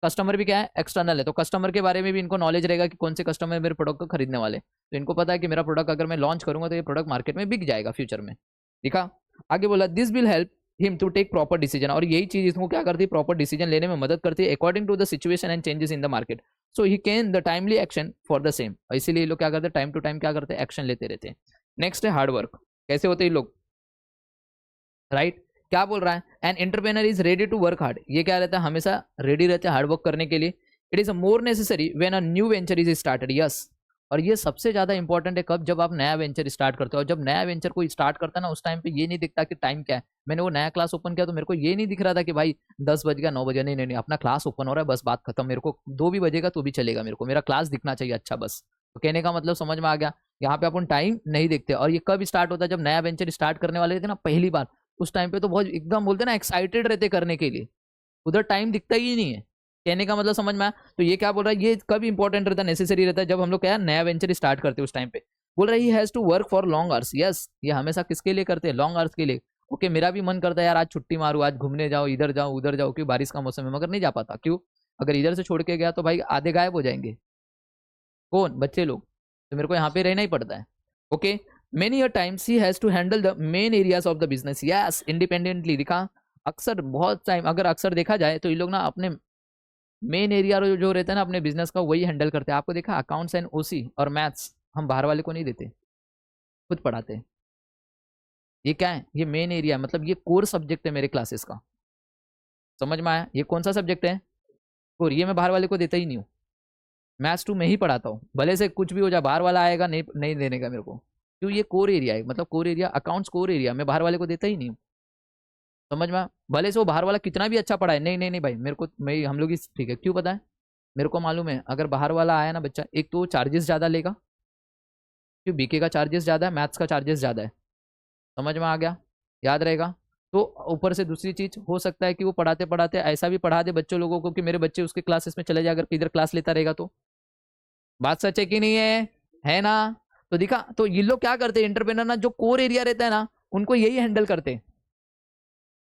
कस्टमर भी क्या है, एक्सटर्नल है। तो कस्टमर के बारे में भी इनको नॉलेज रहेगा कि कौन से कस्टमर मेरे प्रोडक्ट को खरीदने वाले। तो इनको पता है कि मेरा प्रोडक्ट अगर मैं लॉन्च करूंगा तो ये प्रोडक्ट मार्केट में बिक जाएगा फ्यूचर में। दिखा आगे बोला, this will help him to take proper decision. और यही चीज इसको क्या करती है, प्रॉपर डिसीजन लेने में मदद करती है, according to the situation and changes in the market. So he can the timely action for the same. इसीलिए लोग क्या करते हैं, टाइम टू टाइम क्या करते हैं, एक्शन लेते रहते हैं। नेक्स्ट है हार्डवर्क। कैसे होते हैं लोग, राइट। क्या बोल रहा है, an entrepreneur is ready to work hard. ये क्या रहता है, हमेशा रेडी रहते हैं हार्डवर्क करने के लिए। It is more necessary when a new venture is started, yes. और ये सबसे ज्यादा इंपॉर्टेंट है कब, जब आप नया वेंचर स्टार्ट करते हो। जब नया वेंचर को स्टार्ट करता है ना, उस टाइम पे ये नहीं दिखता कि टाइम क्या है। मैंने वो नया क्लास ओपन किया तो मेरे को ये नहीं दिख रहा था कि भाई 10 बज गया 9 बजे, नहीं नहीं नहीं, अपना क्लास ओपन हो रहा है, बस बात खत्म। मेरे को 2 भी बजेगा तो भी चलेगा, मेरे को मेरा क्लास दिखना चाहिए अच्छा, बस। तो कहने का मतलब समझ में आ गया। यहाँ पे अपन टाइम नहीं देखते। और ये कब स्टार्ट होता है, जब नया वेंचर स्टार्ट करने वाले थे ना पहली बार, उस टाइम पे तो बहुत एकदम बोलते ना एक्साइटेड रहते करने के लिए, उधर टाइम दिखता ही नहीं है। कहने का मतलब समझ में आया। तो ये क्या बोल रहा है, ये कब इंपॉर्टेंट रहता है, नेसेसरी रहता है, जब हम लोग क्या नया वेंचर स्टार्ट करते हैं उस टाइम पे। बोल रहा है he has to work for long hours, yes. ये हमेशा किसके लिए करते हैं, लॉन्ग आवर्स के लिए। ओके, मेरा भी मन करता है यार आज छुट्टी मारूं, आज घूमने जाओ, इधर जाओ उधर जाओ, क्योंकि बारिश का मौसम है, मगर नहीं जा पाता। क्यों, अगर इधर से छोड़ के गया तो भाई आधे गायब हो जाएंगे, कौन, बच्चे लोग। तो मेरे को यहाँ पे रहना ही पड़ता है। Okay, many a times he has to handle the main areas of the business, yes, independently. दिखा अक्सर बहुत टाइम, अगर अक्सर देखा जाए तो ये लोग ना अपने मेन एरिया जो रहता है ना अपने बिजनेस का, वही हैंडल करते हैं। आपको देखा अकाउंट्स एंड ओसी और मैथ्स हम बाहर वाले को नहीं देते, खुद पढ़ाते हैं। ये क्या है, ये मेन एरिया है, मतलब ये कोर सब्जेक्ट है मेरे क्लासेस का। समझ में आया, ये कौन सा सब्जेक्ट है, कोर। ये मैं बाहर वाले को देता ही नहीं हूँ। मैथ्स 2 मैं ही पढ़ाता हूँ, भले से कुछ भी हो जाए, बाहर वाला आएगा नहीं नहीं देने का मेरे को, क्यों, ये कोर एरिया है। मतलब core area, accounts core area, मैं बाहर वाले को देता ही नहीं हूँ। समझ में, भले से वो बाहर वाला कितना भी अच्छा पढ़ा है, नहीं नहीं नहीं भाई, मेरे को मैं हम लोग ठीक है। क्यों पता है, मेरे को मालूम है अगर बाहर वाला आया ना बच्चा, एक तो चार्जेस ज़्यादा लेगा, क्यों, बीके का चार्जेस ज़्यादा है, मैथ्स का चार्जेस ज़्यादा है। समझ में आ गया, याद रहेगा। तो ऊपर से दूसरी चीज़ हो सकता है कि वो पढ़ाते पढ़ाते ऐसा भी पढ़ा दे बच्चों लोगों को कि मेरे बच्चे उसके क्लासेस में चले जाए, अगर इधर क्लास लेता रहेगा तो। बात सच है कि नहीं है ना। तो दिखा, तो ये लोग क्या करते हैं एंटरप्रेनर ना, जो कोर एरिया रहता है ना उनको यही हैंडल करते हैं।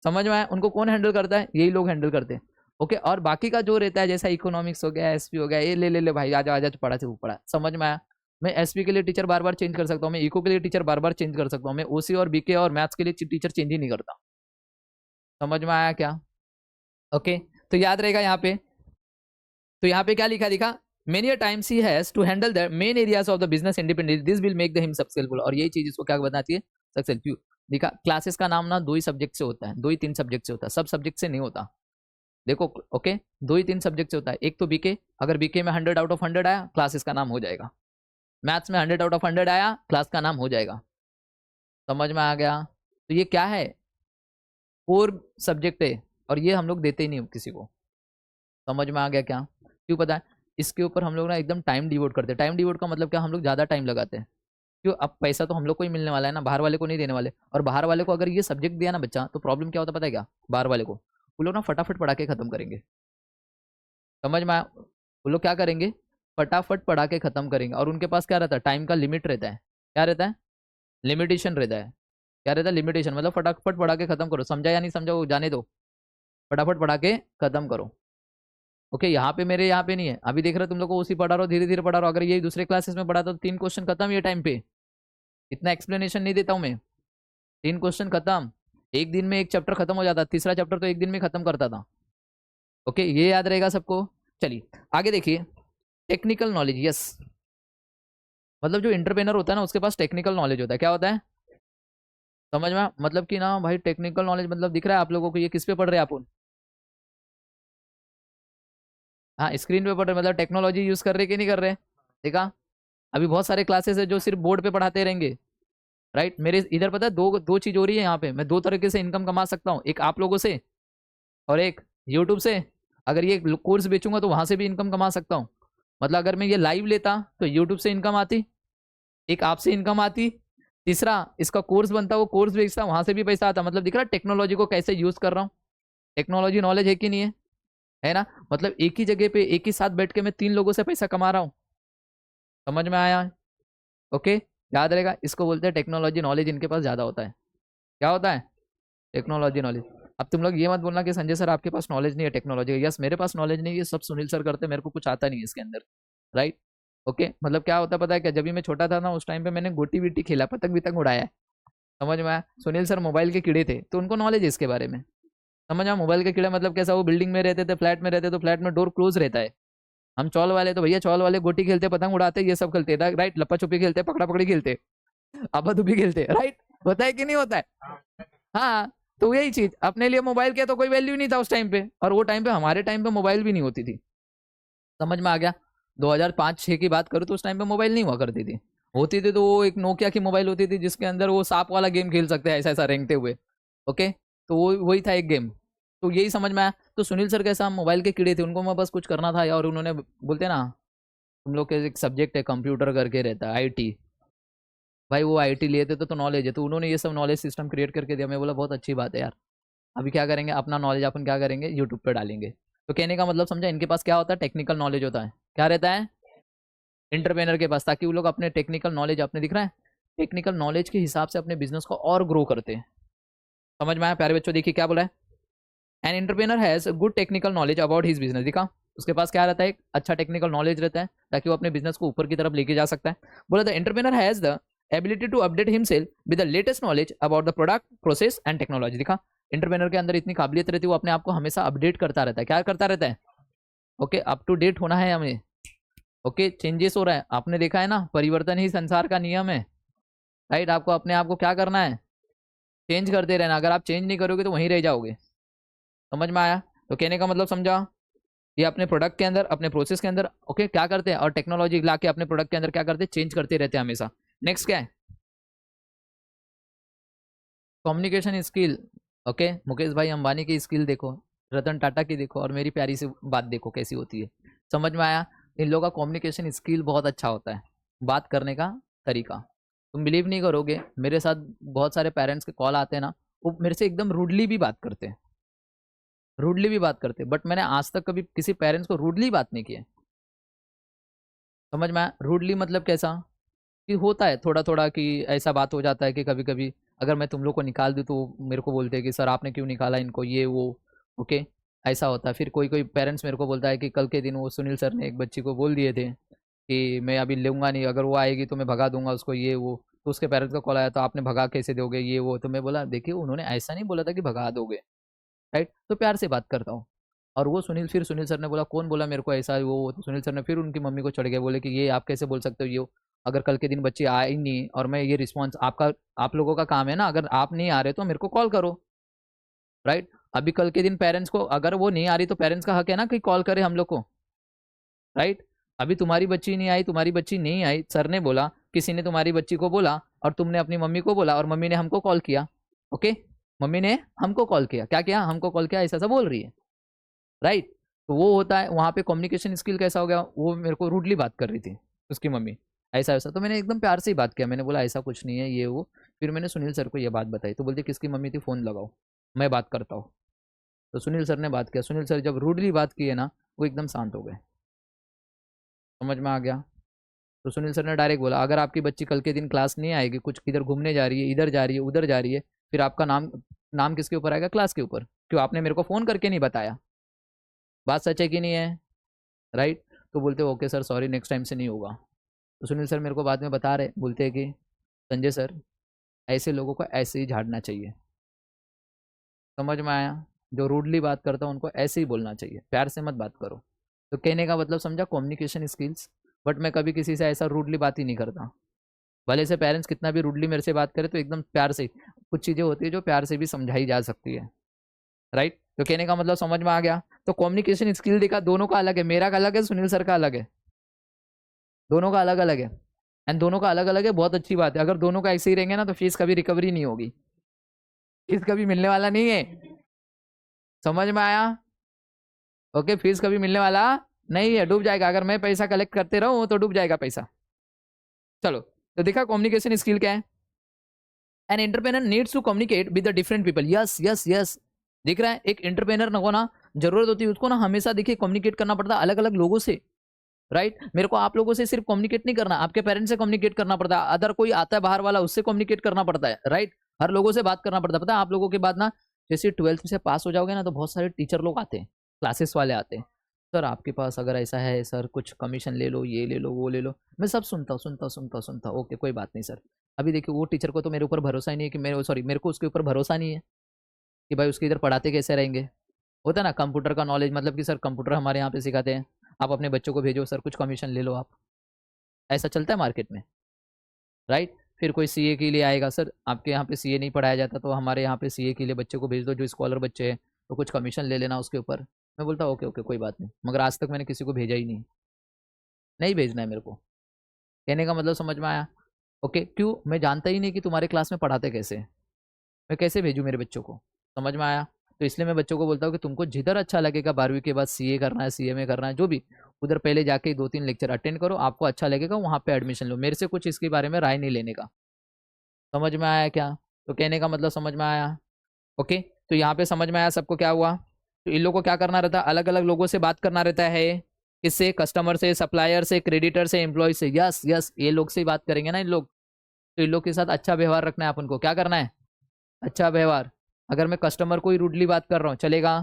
समझ में आया, उनको कौन हैंडल करता है, यही लोग हैंडल करते हैं। ओके, और बाकी का जो रहता है जैसा इकोनॉमिक्स हो गया, एसपी हो गया, ये ले ले ले भाई, आजा आजा पढ़ा से वो पढ़ा। समझ में आया। मैं एसपी के लिए टीचर बार बार चेंज कर सकता हूँ, मैं इको के लिए टीचर बार बार चेंज कर सकता हूँ, मैं ओसी और बीके और मैथ्स के लिए टीचर चेंज ही नहीं करता। समझ में आया क्या। ओके, तो याद रहेगा यहाँ पे। तो यहाँ पे क्या लिखा दिखा, many a times he has to handle the main areas of the business independently, this will make the him successful. और यही चीज इसको क्या बनाती है, सक्सेसफुल। दिखा, क्लासेस का नाम ना 2 ही सब्जेक्ट से होता है, 2 ही 3 सब्जेक्ट से होता है, सब सब्जेक्ट से नहीं होता। देखो, ओके, 2 ही 3 सब्जेक्ट से होता है। एक तो बीके, अगर बीके में 100 आउट ऑफ 100 आया, क्लासेस का नाम हो जाएगा। मैथ्स में 100 आउट ऑफ 100 आया, क्लास का नाम हो जाएगा। समझ में आ गया। तो ये क्या है, कोर सब्जेक्ट है, और ये हम लोग देते ही नहीं किसी को। समझ में आ गया क्या, क्यों पता है, इसके ऊपर हम लोग ना एकदम टाइम डिवोट करते हैं। टाइम डिवोट का मतलब क्या, हम लोग ज़्यादा टाइम लगाते हैं। क्यों, अब पैसा तो हम लोग को ही मिलने वाला है ना, बाहर वाले को नहीं देने वाले। और बाहर वाले को अगर ये सब्जेक्ट दिया ना बच्चा, तो प्रॉब्लम क्या होता है पता है क्या, बाहर वाले को वो लोग ना फटाफट पढ़ा के खत्म करेंगे। समझ में आया, वो लोग क्या करेंगे, फटाफट पढ़ा के खत्म करेंगे। और उनके पास क्या रहता है, टाइम का लिमिट रहता है। क्या रहता है, लिमिटेशन रहता है। क्या रहता है, लिमिटेशन, मतलब फटाफट पढ़ा के खत्म करो। समझा या नहीं समझा वो जाने दो, फटाफट पढ़ा के खत्म करो। ओके, यहाँ पे मेरे यहाँ पे नहीं है, अभी देख रहे हो तुम लोग को उसी पढ़ा रहा हो, धीरे धीरे पढ़ा रहा हो। अगर ये दूसरे क्लासेस में पढ़ा तो 3 क्वेश्चन खत्म ये टाइम पे। इतना एक्सप्लेनेशन नहीं देता हूँ मैं, 3 क्वेश्चन खत्म। एक दिन में एक चैप्टर खत्म हो जाता, तीसरा चैप्टर तो एक दिन में खत्म करता था। ओके, ये याद रहेगा सबको। चलिए आगे देखिए, टेक्निकल नॉलेज, यस। मतलब जो इंटरप्रेनर होता है ना उसके पास टेक्निकल नॉलेज होता है। क्या होता है, समझ में, मतलब कि ना भाई टेक्निकल नॉलेज मतलब दिख रहा है आप लोगों को, ये किस पे पढ़ रहे हैं आप। हाँ, स्क्रीन पे पढ़ रहे, मतलब टेक्नोलॉजी यूज कर रहे कि नहीं कर रहे। देखा, अभी बहुत सारे क्लासेस है जो सिर्फ बोर्ड पे पढ़ाते रहेंगे, राइट। मेरे इधर पता है दो दो चीज हो रही है यहाँ पे, मैं 2 तरीके से इनकम कमा सकता हूँ, एक आप लोगों से और एक यूट्यूब से। अगर ये कोर्स बेचूंगा तो वहां से भी इनकम कमा सकता हूँ। मतलब अगर मैं ये लाइव लेता तो यूट्यूब से इनकम आती, एक आपसे इनकम आती, तीसरा इसका कोर्स बनता, वो कोर्स बेचता, वहां से भी पैसा आता। मतलब दिख रहा है टेक्नोलॉजी को कैसे यूज कर रहा हूँ। टेक्नोलॉजी नॉलेज है कि नहीं है ना। मतलब एक ही जगह पे एक ही साथ बैठ के मैं 3 लोगों से पैसा कमा रहा हूँ। समझ में आया। ओके, याद रहेगा, इसको बोलते हैं टेक्नोलॉजी नॉलेज। इनके पास ज्यादा होता है। क्या होता है? Technology knowledge. अब तुम लोग ये मत बोलना कि संजय सर आपके पास नॉलेज नहीं है टेक्नोलॉजी का। यस, मेरे पास नॉलेज नहीं है, ये सब सुनील सर करते, मेरे को कुछ आता नहीं है इसके अंदर। राइट। ओके, मतलब क्या होता पता है क्या, जब भी मैं छोटा था ना उस टाइम पे मैंने गोटी वीटी खेला, पतंग वितंग उड़ाया है। समझ में आया। सुनील सर मोबाइल के कीड़े थे तो उनको नॉलेज है इसके बारे में। समझ आया। मोबाइल के कीड़े मतलब कैसा, वो बिल्डिंग में रहते थे, फ्लैट में रहते, तो फ्लैट में डोर क्लोज रहता है। हम चौल वाले तो भैया चौल वाले गोटी खेलते, पतंग उड़ाते, ये सब खेलते, राइट। लप्पा छुपी खेलते, पकड़ा पकड़ी खेलते, आपा दुबी खेलते, राइट। होता है कि नहीं होता है? हाँ। तो यही चीज, अपने लिए मोबाइल के तो कोई वैल्यू नहीं था उस टाइम पे, और वो टाइम पे, हमारे टाइम पे मोबाइल भी नहीं होती थी। समझ में आ गया। 2005-6 की बात करूँ तो उस टाइम पे मोबाइल नहीं हुआ करती थी। होती थी तो वो एक नोकिया की मोबाइल होती थी जिसके अंदर वो सांप वाला गेम खेल सकते हैं, ऐसा ऐसा रेंगते हुए। ओके, तो वो वही था एक गेम। तो यही समझ में आया। तो सुनील सर कैसा, मोबाइल के कीड़े थे, उनको मैं बस कुछ करना था, और उन्होंने बोलते ना, तुम लोग के एक सब्जेक्ट है कंप्यूटर करके रहता है, आईटी। भाई वो आईटी लिए थे तो नॉलेज है, तो उन्होंने ये सब नॉलेज सिस्टम क्रिएट करके दिया। मैं बोला बहुत अच्छी बात है यार। अभी क्या करेंगे, अपना नॉलेज अपन क्या करेंगे, यूट्यूब पे डालेंगे। तो कहने का मतलब समझा, इनके पास क्या होता है, टेक्निकल नॉलेज होता है। क्या रहता है? एंटरप्रेनर के पास, ताकि वो लोग अपने टेक्निकल नॉलेज, अपने दिख रहा है, टेक्निकल नॉलेज के हिसाब से अपने बिजनेस को और ग्रो करते हैं। समझ में आया प्यारे बच्चों? देखिए क्या बोला है, an entrepreneur has good technical knowledge about his business. दिखा, उसके पास क्या रहता है, एक अच्छा टेक्निकल नॉलेज रहता है, ताकि वो अपने बिजनेस को ऊपर की तरफ लेके जा सकता है। बोला the entrepreneur has the ability to update himself with the latest knowledge about the product, process and technology. दिखा, एंटरप्रेनर के अंदर इतनी काबिलियत रहती है, वो अपने आप को हमेशा अपडेट करता रहता है। क्या करता रहता है? ओके, अप टू डेट होना है हमें। ओके, चेंजेस हो रहा है, आपने देखा है ना, परिवर्तन ही संसार का नियम है। राइट। आपको अपने आप को क्या करना है, चेंज करते रहना। अगर आप चेंज नहीं करोगे तो वहीं रह जाओगे। समझ में आया। तो कहने का मतलब समझा, ये अपने प्रोडक्ट के अंदर, अपने प्रोसेस के अंदर, ओके, क्या करते हैं, और टेक्नोलॉजी ला के अपने प्रोडक्ट के अंदर क्या करते हैं, चेंज करते रहते हैं हमेशा। नेक्स्ट क्या है, कम्युनिकेशन स्किल। ओके, मुकेश भाई अंबानी की स्किल देखो, रतन टाटा की देखो, और मेरी प्यारी सी बात देखो कैसी होती है। समझ में आया। इन लोगों का कम्युनिकेशन स्किल बहुत अच्छा होता है, बात करने का तरीका। तुम बिलीव नहीं करोगे, मेरे साथ बहुत सारे पेरेंट्स के कॉल आते हैं ना, वो मेरे से एकदम रूडली भी बात करते हैं, रूडली भी बात करते हैं, बट मैंने आज तक कभी किसी पेरेंट्स को रूडली बात नहीं की है। समझ में आया। रूडली मतलब कैसा, कि होता है थोड़ा थोड़ा, कि ऐसा बात हो जाता है कि कभी कभी अगर मैं तुम लोग को निकाल दूँ तो मेरे को बोलते हैं कि सर आपने क्यों निकाला इनको, ये वो। ओके, ऐसा होता है। फिर कोई कोई पेरेंट्स मेरे को बोलता है कि कल के दिन वो सुनील सर ने एक बच्ची को बोल दिए थे कि मैं अभी लूँगा नहीं, अगर वो आएगी तो मैं भगा दूंगा उसको, ये वो। तो उसके पेरेंट्स का कॉल आया, तो आपने भगा कैसे दोगे, ये वो। तो मैं बोला देखिए, उन्होंने ऐसा नहीं बोला था कि भगा दोगे, राइट। तो प्यार से बात करता हूँ। और वो सुनील, फिर सुनील सर ने बोला कौन बोला मेरे को ऐसा, वो। तो सुनील सर ने फिर उनकी मम्मी को चढ़ गए, बोले कि ये आप कैसे बोल सकते हो, ये अगर कल के दिन बच्ची आए नहीं और मैं ये रिस्पॉन्स आपका, आप लोगों का काम है ना, अगर आप नहीं आ रहे तो मेरे को कॉल करो, राइट। अभी कल के दिन पेरेंट्स को, अगर वो नहीं आ रही तो पेरेंट्स का हक है ना कि कॉल करे हम लोग को, राइट। अभी तुम्हारी बच्ची नहीं आई, तुम्हारी बच्ची नहीं आई, सर ने बोला, किसी ने तुम्हारी बच्ची को बोला, और तुमने अपनी मम्मी को बोला, और मम्मी ने हमको कॉल किया। ओके, मम्मी ने हमको कॉल किया, क्या किया, हमको कॉल किया, ऐसा ऐसा बोल रही है, राइट। तो वो होता है वहाँ पे कम्युनिकेशन स्किल कैसा हो गया, वो मेरे को रूडली बात कर रही थी उसकी मम्मी, ऐसा ऐसा। तो मैंने एकदम प्यार से ही बात किया, मैंने बोला ऐसा कुछ नहीं है, ये वो। फिर मैंने सुनील सर को ये बात बताई, तो बोलते किसकी मम्मी थी, फ़ोन लगाओ मैं बात करता हूँ। तो सुनील सर ने बात किया, सुनील सर जब रूडली बात की है ना, वो एकदम शांत हो गए। समझ में आ गया। तो सुनील सर ने डायरेक्ट बोला, अगर आपकी बच्ची कल के दिन क्लास नहीं आएगी, कुछ इधर घूमने जा रही है, इधर जा रही है, उधर जा रही है, फिर आपका नाम, नाम किसके ऊपर आएगा, क्लास के ऊपर। क्यों आपने मेरे को फ़ोन करके नहीं बताया। बात सच है कि नहीं है, राइट। तो बोलते okay sir sorry, next time से नहीं होगा। तो सुनील सर मेरे को बाद में बता रहे, बोलते हैं कि संजय सर, ऐसे लोगों को ऐसे ही झाड़ना चाहिए। समझ में आया। जो रूडली बात करता हूँ उनको ऐसे ही बोलना चाहिए, प्यार से मत बात करो। तो कहने का मतलब समझा, कम्युनिकेशन स्किल्स। बट मैं कभी किसी से ऐसा रूडली बात ही नहीं करता, भले से पेरेंट्स कितना भी रूडली मेरे से बात करे, तो एकदम प्यार से। कुछ चीज़ें होती है जो प्यार से भी समझाई जा सकती है, राइट। तो कहने का मतलब समझ में आ गया। तो कम्युनिकेशन स्किल देखा, दोनों का अलग है, मेरा का अलग है, सुनील सर का अलग है, दोनों का अलग अलग है। एंड दोनों का अलग अलग है, बहुत अच्छी बात है। अगर दोनों का ऐसे ही रहेंगे ना, तो फीस कभी रिकवरी नहीं होगी, फीस कभी मिलने वाला नहीं है। समझ में आया। ओके, फीस कभी मिलने वाला नहीं है, डूब जाएगा। अगर मैं पैसा कलेक्ट करते रहूं तो डूब जाएगा पैसा। चलो, तो देखा कम्युनिकेशन स्किल क्या है। An entrepreneur needs to communicate with the different people. Yes yes yes, दिख रहा है, एक एंटरप्रेनर को ना जरूरत होती है, उसको ना हमेशा देखिए कम्युनिकेट करना पड़ता है अलग अलग लोगों से, राइट। मेरे को आप लोगों से सिर्फ कम्युनिकेट नहीं करना, आपके पेरेंट्स से कम्युनिकेट करना पड़ता है, अदर कोई आता है बाहर वाला उससे कम्युनिकेट करना पड़ता है, राइट। हर लोगों से बात करना पड़ता है। पता है आप लोगों के बाद ना जैसे 12th से पास हो जाओगे ना तो बहुत सारे टीचर लोग आते हैं, क्लासेस वाले आते हैं, सर आपके पास अगर ऐसा है सर कुछ कमीशन ले लो, ये ले लो, वो ले लो। मैं सब सुनता हूँ सुनता हूँ सुनता हूँ सुनता हूँ, ओके कोई बात नहीं सर। अभी देखिए वो टीचर को तो मेरे ऊपर भरोसा ही नहीं है कि मेरे, सॉरी मेरे को उसके ऊपर भरोसा नहीं है कि भाई उसके इधर पढ़ाते कैसे रहेंगे। होता है ना कंप्यूटर का नॉलेज, मतलब कि सर कंप्यूटर हमारे यहाँ पे सिखाते हैं, आप अपने बच्चों को भेजो सर कुछ कमीशन ले लो आप, ऐसा चलता है मार्केट में, राइट। फिर कोई सीए के लिए आएगा, सर आपके यहाँ पे सीए नहीं पढ़ाया जाता तो हमारे यहाँ पे सीए के लिए बच्चे को भेज दो जो स्कॉलर बच्चे हैं, तो कुछ कमीशन ले लेना उसके ऊपर। मैं बोलता ओके ओके कोई बात नहीं, मगर आज तक मैंने किसी को भेजा ही नहीं, नहीं भेजना है मेरे को, कहने का मतलब समझ में आया। ओके क्यों, मैं जानता ही नहीं कि तुम्हारे क्लास में पढ़ाते कैसे, मैं कैसे भेजूँ मेरे बच्चों को, समझ में आया। तो इसलिए मैं बच्चों को बोलता हूँ कि तुमको जिधर अच्छा लगेगा 12वीं के बाद सीए करना है, सीए में करना है, जो भी, उधर पहले जाके 2-3 लेक्चर अटेंड करो, आपको अच्छा लगेगा वहाँ पे एडमिशन लो, मेरे से कुछ इसके बारे में राय नहीं लेने का। समझ में आया क्या, तो कहने का मतलब समझ में आया। ओके तो यहाँ पे समझ में आया सबको क्या हुआ। तो इन लोगों को क्या करना रहता है, अलग अलग लोगों से बात करना रहता है, किससे, कस्टमर से, सप्लायर से, क्रेडिटर से, एम्प्लॉय से। यस यस, ये लोग से ही बात करेंगे ना इन लोग, तो इन लोग के साथ अच्छा व्यवहार रखना है अपन को, क्या करना है, अच्छा व्यवहार। अगर मैं कस्टमर को ही रूडली बात कर रहा हूँ चलेगा।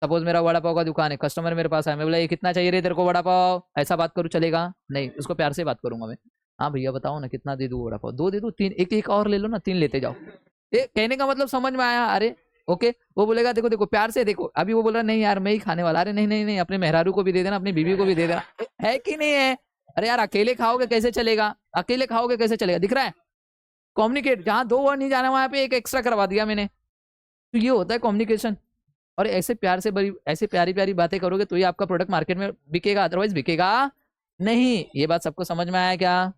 सपोज मेरा वड़ा पाव का दुकान है, कस्टमर मेरे पास आया, मैं बोला ये कितना चाहिए रे तेरे को वड़ा पाव, ऐसा बात करूँ चलेगा, नहीं, उसको प्यार से बात करूंगा मैं। हाँ भैया बताओ ना कितना दे दूँ वड़ा पाव, 2 दे दूँ, 3, एक एक और ले लो ना, 3 लेते जाओ। ये कहने का मतलब समझ में आया। अरे ओके, वो बोलेगा देखो देखो प्यार से देखो, अभी वो बोल रहा नहीं यार मैं ही खाने वाला, अरे नहीं नहीं नहीं, अपने मेहरारू को भी दे देना, अपनी बीवी को भी दे देना, है कि नहीं है। अरे यार अकेले खाओगे कैसे चलेगा, अकेले खाओगे कैसे चलेगा, दिख रहा है। कम्युनिकेट, जहां 2 वर्ड नहीं जाना वहां पे एक एक्स्ट्रा करवा दिया मैंने, तो ये होता है कम्युनिकेशन। और ऐसे प्यार से बड़ी, ऐसे प्यारी प्यारी बातें करोगे तो ही आपका प्रोडक्ट मार्केट में बिकेगा, अदरवाइज बिकेगा नहीं। ये बात सबको समझ में आया क्या।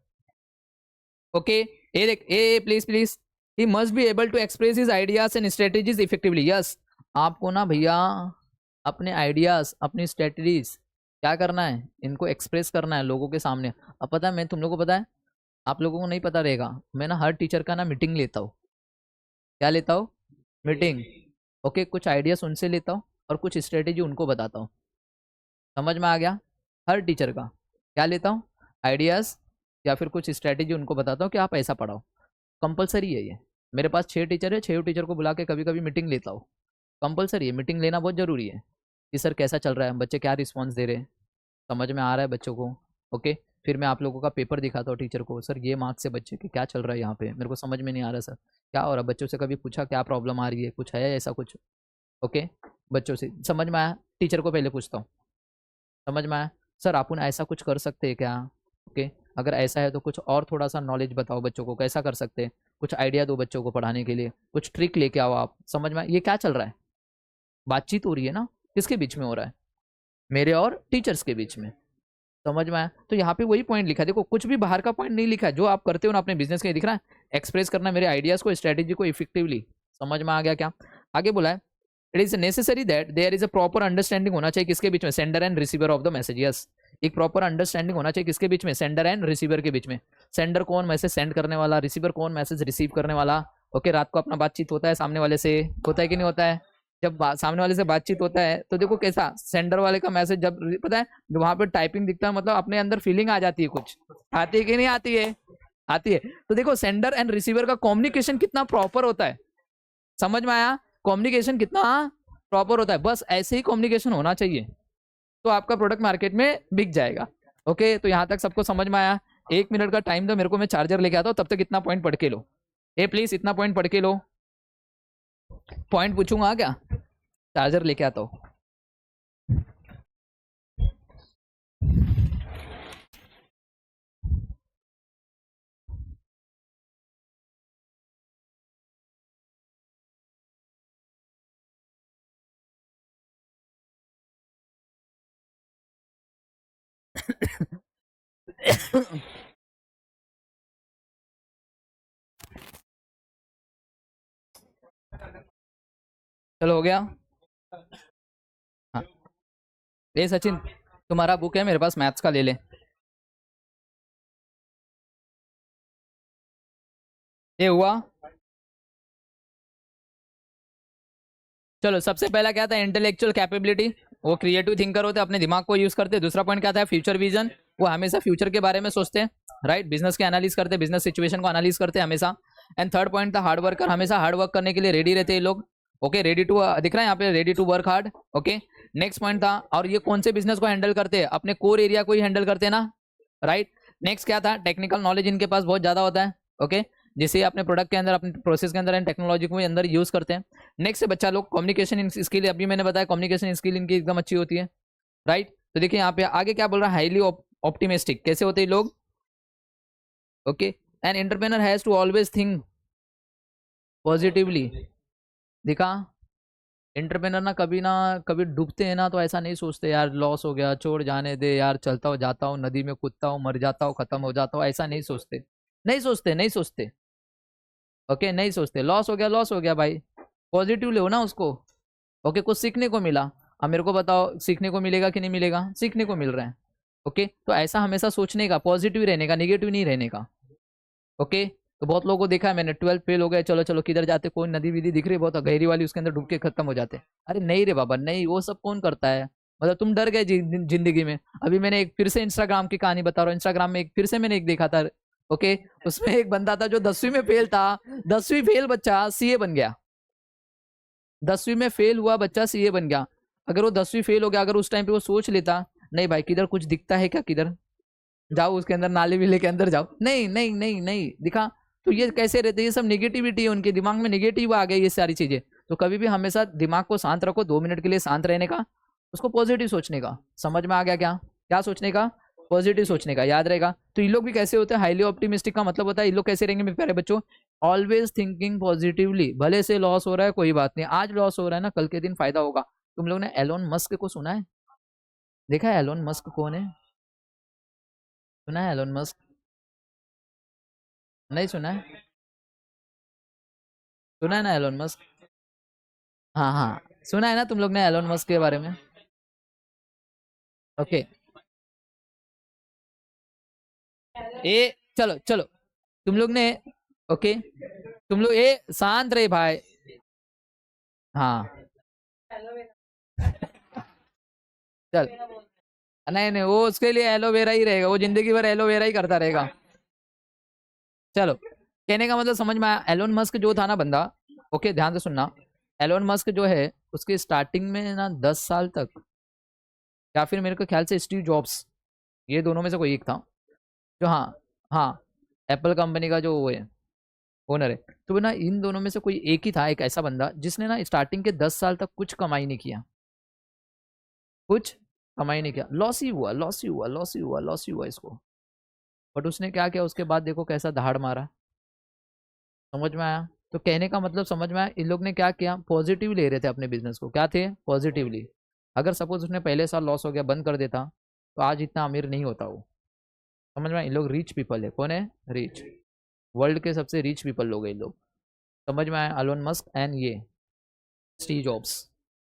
ओके ये देख, ए please please, he must be able to express his ideas and strategies effectively. Yes, आपको ना भैया अपने आइडियाज, अपनी स्ट्रेटेजीज क्या करना है, इनको एक्सप्रेस करना है लोगों के सामने। अब पता है, मैं तुम लोगों को पता है, आप लोगों को नहीं पता रहेगा, मैं ना हर टीचर का ना मीटिंग लेता हूँ। क्या लेता हूँ, मीटिंग। ओके कुछ आइडियाज उनसे लेता हूँ और कुछ स्ट्रेटेजी उनको बताता हूँ। समझ में आ गया, हर टीचर का क्या लेता हूँ, आइडियाज़ या फिर कुछ स्ट्रेटेजी उनको बताता हूँ कि आप ऐसा पढ़ाओ। कंपलसरी है ये, मेरे पास 6 टीचर है, 6 टीचर को बुला के कभी कभी मीटिंग लेता हूँ। कंपलसरी है, मीटिंग लेना बहुत ज़रूरी है कि सर कैसा चल रहा है, बच्चे क्या रिस्पॉन्स दे रहे हैं, समझ में आ रहा है बच्चों को। ओके फिर मैं आप लोगों का पेपर दिखाता हूँ टीचर को, सर ये मार्क्स है बच्चे के, क्या चल रहा है यहाँ पे, मेरे को समझ में नहीं आ रहा सर, क्या हो रहा है, बच्चों से कभी पूछा क्या प्रॉब्लम आ रही है, कुछ है ऐसा कुछ। ओके बच्चों से समझ में आया, टीचर को पहले पूछता हूँ, समझ में आया, सर अपन ऐसा कुछ कर सकते हैं क्या। ओके अगर ऐसा है तो कुछ और थोड़ा सा नॉलेज बताओ बच्चों को, कैसा कर सकते हैं, कुछ आइडिया दो बच्चों को पढ़ाने के लिए, कुछ ट्रिक लेके आओ आप। समझ में ये क्या चल रहा है, बातचीत हो रही है ना, किसके बीच में हो रहा है, मेरे और टीचर्स के बीच में। समझ में आया, तो यहाँ पे वही पॉइंट लिखा है, देखो कुछ भी बाहर का पॉइंट नहीं लिखा है, जो आप करते हो ना अपने बिजनेस के, दिख रहा है, एक्सप्रेस करना मेरे आइडियाज को, स्ट्रेटेजी को इफेक्टिवली। समझ में आ गया क्या। आगे बोला है, it is necessary that there is a proper understanding होना चाहिए किसके बीच में, sender and receiver of the message. Yes, एक प्रॉपर अंडरस्टैंडिंग होना चाहिए किसके बीच में, सेंडर एंड रिसीवर के बीच में। सेंडर कौन, मैसेज सेंड करने वाला, रिसीवर कौन, मैसेज रिसीव करने वाला। ओके रात को अपना बातचीत होता है सामने वाले से, होता है कि नहीं होता है। जब सामने वाले से बातचीत होता है तो देखो कैसा, सेंडर वाले का मैसेज जब पता है, जो वहां पे टाइपिंग दिखता है, मतलब अपने अंदर फीलिंग आ जाती है, कुछ आती है कि नहीं आती है, आती है। तो देखो सेंडर एंड रिसीवर का कम्युनिकेशन कितना प्रॉपर होता है, समझ में आया, कम्युनिकेशन कितना प्रॉपर होता है, बस ऐसे ही कम्युनिकेशन होना चाहिए, तो आपका प्रोडक्ट मार्केट में बिक जाएगा। ओके तो यहाँ तक सबको समझ में आया। 1 मिनट का टाइम दो मेरे को, मैं चार्जर लेके आता हूँ, तब तक इतना पॉइंट पढ़ के लो। ए प्लीज इतना पॉइंट पढ़ के लो, पॉइंट पूछूंगा क्या, चार्जर लेके आता हूँ। चलो हो गया। हाँ ए सचिन, तुम्हारा बुक है मेरे पास मैथ्स का, ले ले। ये हुआ। चलो सबसे पहला क्या था, इंटेलेक्चुअल कैपेबिलिटी, वो क्रिएटिव थिंकर होते हैं, अपने दिमाग को यूज करते हैं। दूसरा पॉइंट क्या था, फ्यूचर विजन, वो हमेशा फ्यूचर के बारे में सोचते हैं, राइट। बिजनेस के एनालिस करते हैं, बिजनेस सिचुएशन को एनालिस करते हैं हमेशा। एंड थर्ड पॉइंट था हार्ड वर्कर, हमेशा हार्ड वर्क करने के लिए रेडी रहते हैं लोग। ओके, रेडी टू, दिख रहा है यहाँ पे, ready to work hard. Okay, next point था, और ये कौन से बिजनेस को हैंडल करते हैं, अपने कोर एरिया को ही हैंडल करते हैं ना, राइट। नेक्स्ट क्या था, टेक्निकल नॉलेज इनके पास बहुत ज्यादा होता है। ओके, जिसे अपने प्रोडक्ट के अंदर, अपने प्रोसेस के अंदर एंड टेक्नोलॉजी को अंदर यूज करते हैं। नेक्स्ट है बच्चा लोग कम्युनिकेशन स्किल, अभी मैंने बताया कम्युनिकेशन स्किल इनकी एकदम अच्छी होती है, राइट। तो देखिए यहाँ पे आगे क्या बोल रहा है, हाईली ऑप्टिमिस्टिक, कैसे होते हैं लोग। Okay, an entrepreneur has to always think positively. दिखा, एंटरप्रेन्योर ना कभी डूबते हैं ना, तो ऐसा नहीं सोचते यार लॉस हो गया छोड़ जाने दे यार, चलता हो जाता हूँ, नदी में कूदता हूँ, मर जाता हूँ, खत्म हो जाता हूँ, ऐसा नहीं सोचते, नहीं सोचते, नहीं सोचते। ओके, नहीं सोचते, लॉस हो गया, लॉस हो गया भाई, पॉजिटिव ले ना उसको। ओके, कुछ सीखने को मिला, अब मेरे को बताओ सीखने को मिलेगा कि नहीं मिलेगा, सीखने को मिल रहा है। ओके, तो ऐसा हमेशा सोचने का, पॉजिटिव रहने का, निगेटिव नहीं रहने का। ओके, तो बहुत लोगों को देखा है मैंने, 12 फेल हो गए, चलो चलो किधर जाते, कोई नदी विधि दिख रही है बहुत गहरी वाली, उसके अंदर डूब के खत्म हो जाते। अरे नहीं रे बाबा नहीं, वो सब कौन करता है, मतलब तुम डर गए जिंदगी में। अभी मैंने एक फिर से इंस्टाग्राम की कहानी बता रहा हूँ, इंस्टाग्राम में एक फिर से मैंने एक देखा था। ओके, उसमें एक बंदा था जो 10वीं में फेल था, 10वीं फेल बच्चा सीए बन गया, 10वीं में फेल हुआ बच्चा सीए बन गया। अगर वो 10वीं फेल हो गया, अगर उस टाइम पे वो सोच लेता, नहीं भाई किधर कुछ दिखता है क्या, किधर जाओ उसके अंदर नाले विले के अंदर जाओ, नहीं नहीं नहीं नहीं दिखा। तो ये कैसे रहते, ये सब नेगेटिविटी है, उनके दिमाग में नेगेटिव आ गई ये सारी चीजें। तो कभी भी हमेशा दिमाग को शांत रखो, 2 मिनट के लिए शांत रहने का, उसको पॉजिटिव सोचने का। समझ में आ गया क्या, क्या सोचने का, पॉजिटिव सोचने का, याद रहेगा। तो ये लोग भी कैसे होते हैं, हाईली ऑप्टिमिस्टिक का मतलब होता है ये लोग कैसे रहेंगे मेरे प्यारे बच्चों, ऑलवेज थिंकिंग पॉजिटिवली। भले से लॉस हो रहा है कोई बात नहीं, आज लॉस हो रहा है ना, कल के दिन फायदा होगा। तुम लोग ने एलोन मस्क को सुना है, देखा है एलोन मस्क कौन है, सुना है एलोन मस्क, नहीं सुना है, सुना है ना एलोन मस्क, हाँ हाँ, सुना है ना तुम लोग ने एलोन मस्क के बारे में। ओके, ए चलो चलो, तुम लोग ने, ओके, तुम लोग ए शांत रहे भाई, हाँ चल, नहीं नहीं, वो उसके लिए एलोवेरा ही रहेगा, वो जिंदगी भर एलोवेरा ही करता रहेगा। चलो, कहने का मतलब समझ में आया, एलोन मस्क जो था ना बंदा, ओके ध्यान से सुनना, एलोन मस्क जो है उसके स्टार्टिंग में ना 10 साल तक, या फिर मेरे को ख्याल से स्टीव जॉब्स, ये दोनों में से कोई एक था, जो, हाँ हाँ, एप्पल कंपनी का जो वो है ओनर है, तो ना इन दोनों में से कोई एक ही था, एक ऐसा बंदा जिसने ना स्टार्टिंग के 10 साल तक कुछ कमाई नहीं किया, कुछ कमाई नहीं किया, लॉस ही हुआ, लॉस ही हुआ, लॉस ही हुआ, लॉस ही हुआ इसको। बट उसने क्या किया उसके बाद, देखो कैसा दहाड़ मारा, समझ में आया। तो कहने का मतलब समझ में आया, इन लोग ने क्या किया, पॉजिटिव ले रहे थे अपने बिजनेस को, क्या थे, पॉजिटिवली। अगर सपोज उसने पहले साल लॉस हो गया, बंद कर देता, तो आज इतना अमीर नहीं होता वो। समझ में आया, इन लोग रिच पीपल है, कौन है, रिच, वर्ल्ड के सबसे रिच पीपल लोग हैं ये लोग। समझ में आया, एलोन मस्क एंड ये स्टीव जॉब्स,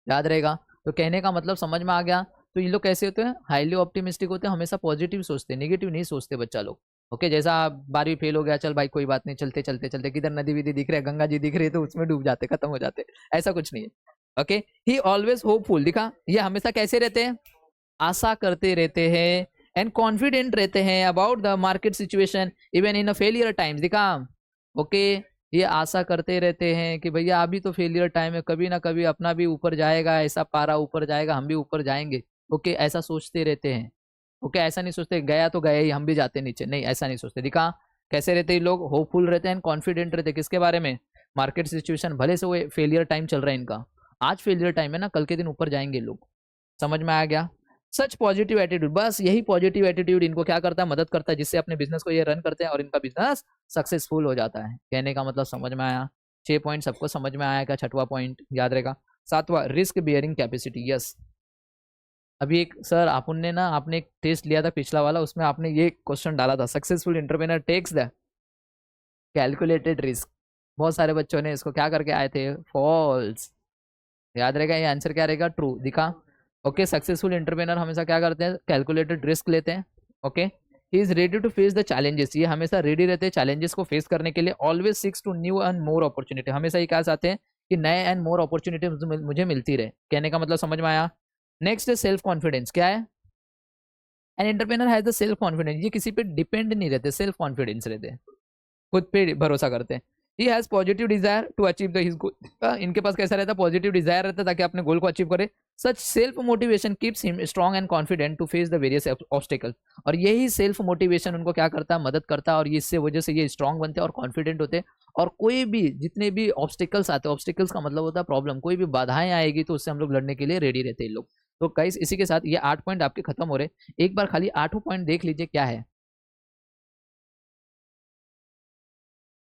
याद रहेगा। तो कहने का मतलब समझ में आ गया। तो ये लोग कैसे होते हैं, हाईली ऑप्टिमिस्टिक होते हैं, हमेशा पॉजिटिव सोचते हैं, नेगेटिव नहीं सोचते बच्चा लोग। ओके, जैसा 12वीं फेल हो गया, चल भाई कोई बात नहीं, चलते चलते चलते, किधर नदी विधि दिख रही है, गंगा जी दिख रही है, तो उसमें डूब जाते, खत्म हो जाते, ऐसा कुछ नहीं है। ओके, ही ऑलवेज होपफुल, दिखा, ये हमेशा कैसे रहते हैं, आशा करते रहते हैं, एंड कॉन्फिडेंट रहते हैं about the market situation even in a failure times, दिखा। ओके, ये आशा करते रहते हैं कि भैया अभी तो फेलियर टाइम है, कभी ना कभी अपना भी ऊपर जाएगा, ऐसा पारा ऊपर जाएगा, हम भी ऊपर जाएंगे। ओके, ऐसा सोचते रहते हैं। ओके, ऐसा नहीं सोचते गया तो गया ही, हम भी जाते नीचे, नहीं ऐसा नहीं सोचते, दिखा। कैसे रहते हैं लोग, होपफुल रहते हैं, कॉन्फिडेंट रहते हैं, किसके बारे में, मार्केट सिचुएशन, भले से वो फेलियर टाइम चल रहा है इनका, आज फेलियर टाइम है ना, कल के दिन ऊपर जाएंगे लोग। समझ में आ गया, सच पॉजिटिव एटीट्यूड, बस यही पॉजिटिव एटीट्यूड इनको क्या करता है, मदद करता है, जिससे अपने बिजनेस को ये रन करते हैं और इनका बिजनेस सक्सेसफुल हो जाता है। कहने का मतलब समझ में आया, 6 पॉइंट सबको समझ में आया क्या, छठवां पॉइंट याद रहेगा। सातवां, रिस्क बियरिंग कैपेसिटी, यस। अभी एक सर आपन ने ना, आपने एक टेस्ट लिया था पिछला वाला, उसमें आपने ये क्वेश्चन डाला था, successful entrepreneur takes the calculated risk. बहुत सारे बच्चों ने इसको क्या करके आए थे, फॉल्स, याद रहेगा, ये आंसर क्या रहेगा, ट्रू, दिखा। ओके, सक्सेसफुल एंटरप्रेन्योर हमेशा क्या करते हैं, कैलकुलेटेड रिस्क लेते हैं। Okay, he is ready to face the challenges, ये हमेशा रेडी रहते हैं चैलेंजेस को फेस करने के लिए। Always seeks to new and more opportunity, हमेशा ये क्या चाहते हैं कि नए एंड मोर अपॉर्चुनिटी मुझे मिलती रहे। कहने का मतलब समझ में आया। नेक्स्ट है सेल्फ कॉन्फिडेंस। क्या है? An entrepreneur has the self confidence, ये किसी पे डिपेंड नहीं रहते, सेल्फ कॉन्फिडेंस रहते हैं, खुद पे भरोसा करते हैं। He has positive desire to achieve the his goal, इनके पास कैसा रहता है? पॉजिटिव डिजायर रहता है ताकि अपने गोल को अचीव करे। Such self motivation keeps him strong and confident to face the various obstacle, और यही सेल्फ मोटिवेशन उनको क्या करता है? मदद करता है, और इससे वजह से ये स्ट्रॉन्ग बनते हैं और कॉन्फिडेंट होते हैं। और कोई भी जितने भी ऑब्स्टिकल्स आते हैं, ऑब्स्टिकल्स का मतलब होता है प्रॉब्लम, कोई भी बाधाएं आएगी तो उससे हम लोग लड़ने के लिए रेडी रहते हैं लोग। तो गाइस इसी के साथ ये 8 पॉइंट आपके खत्म हो रहे। एक बार खाली 8 पॉइंट देख लीजिए क्या है।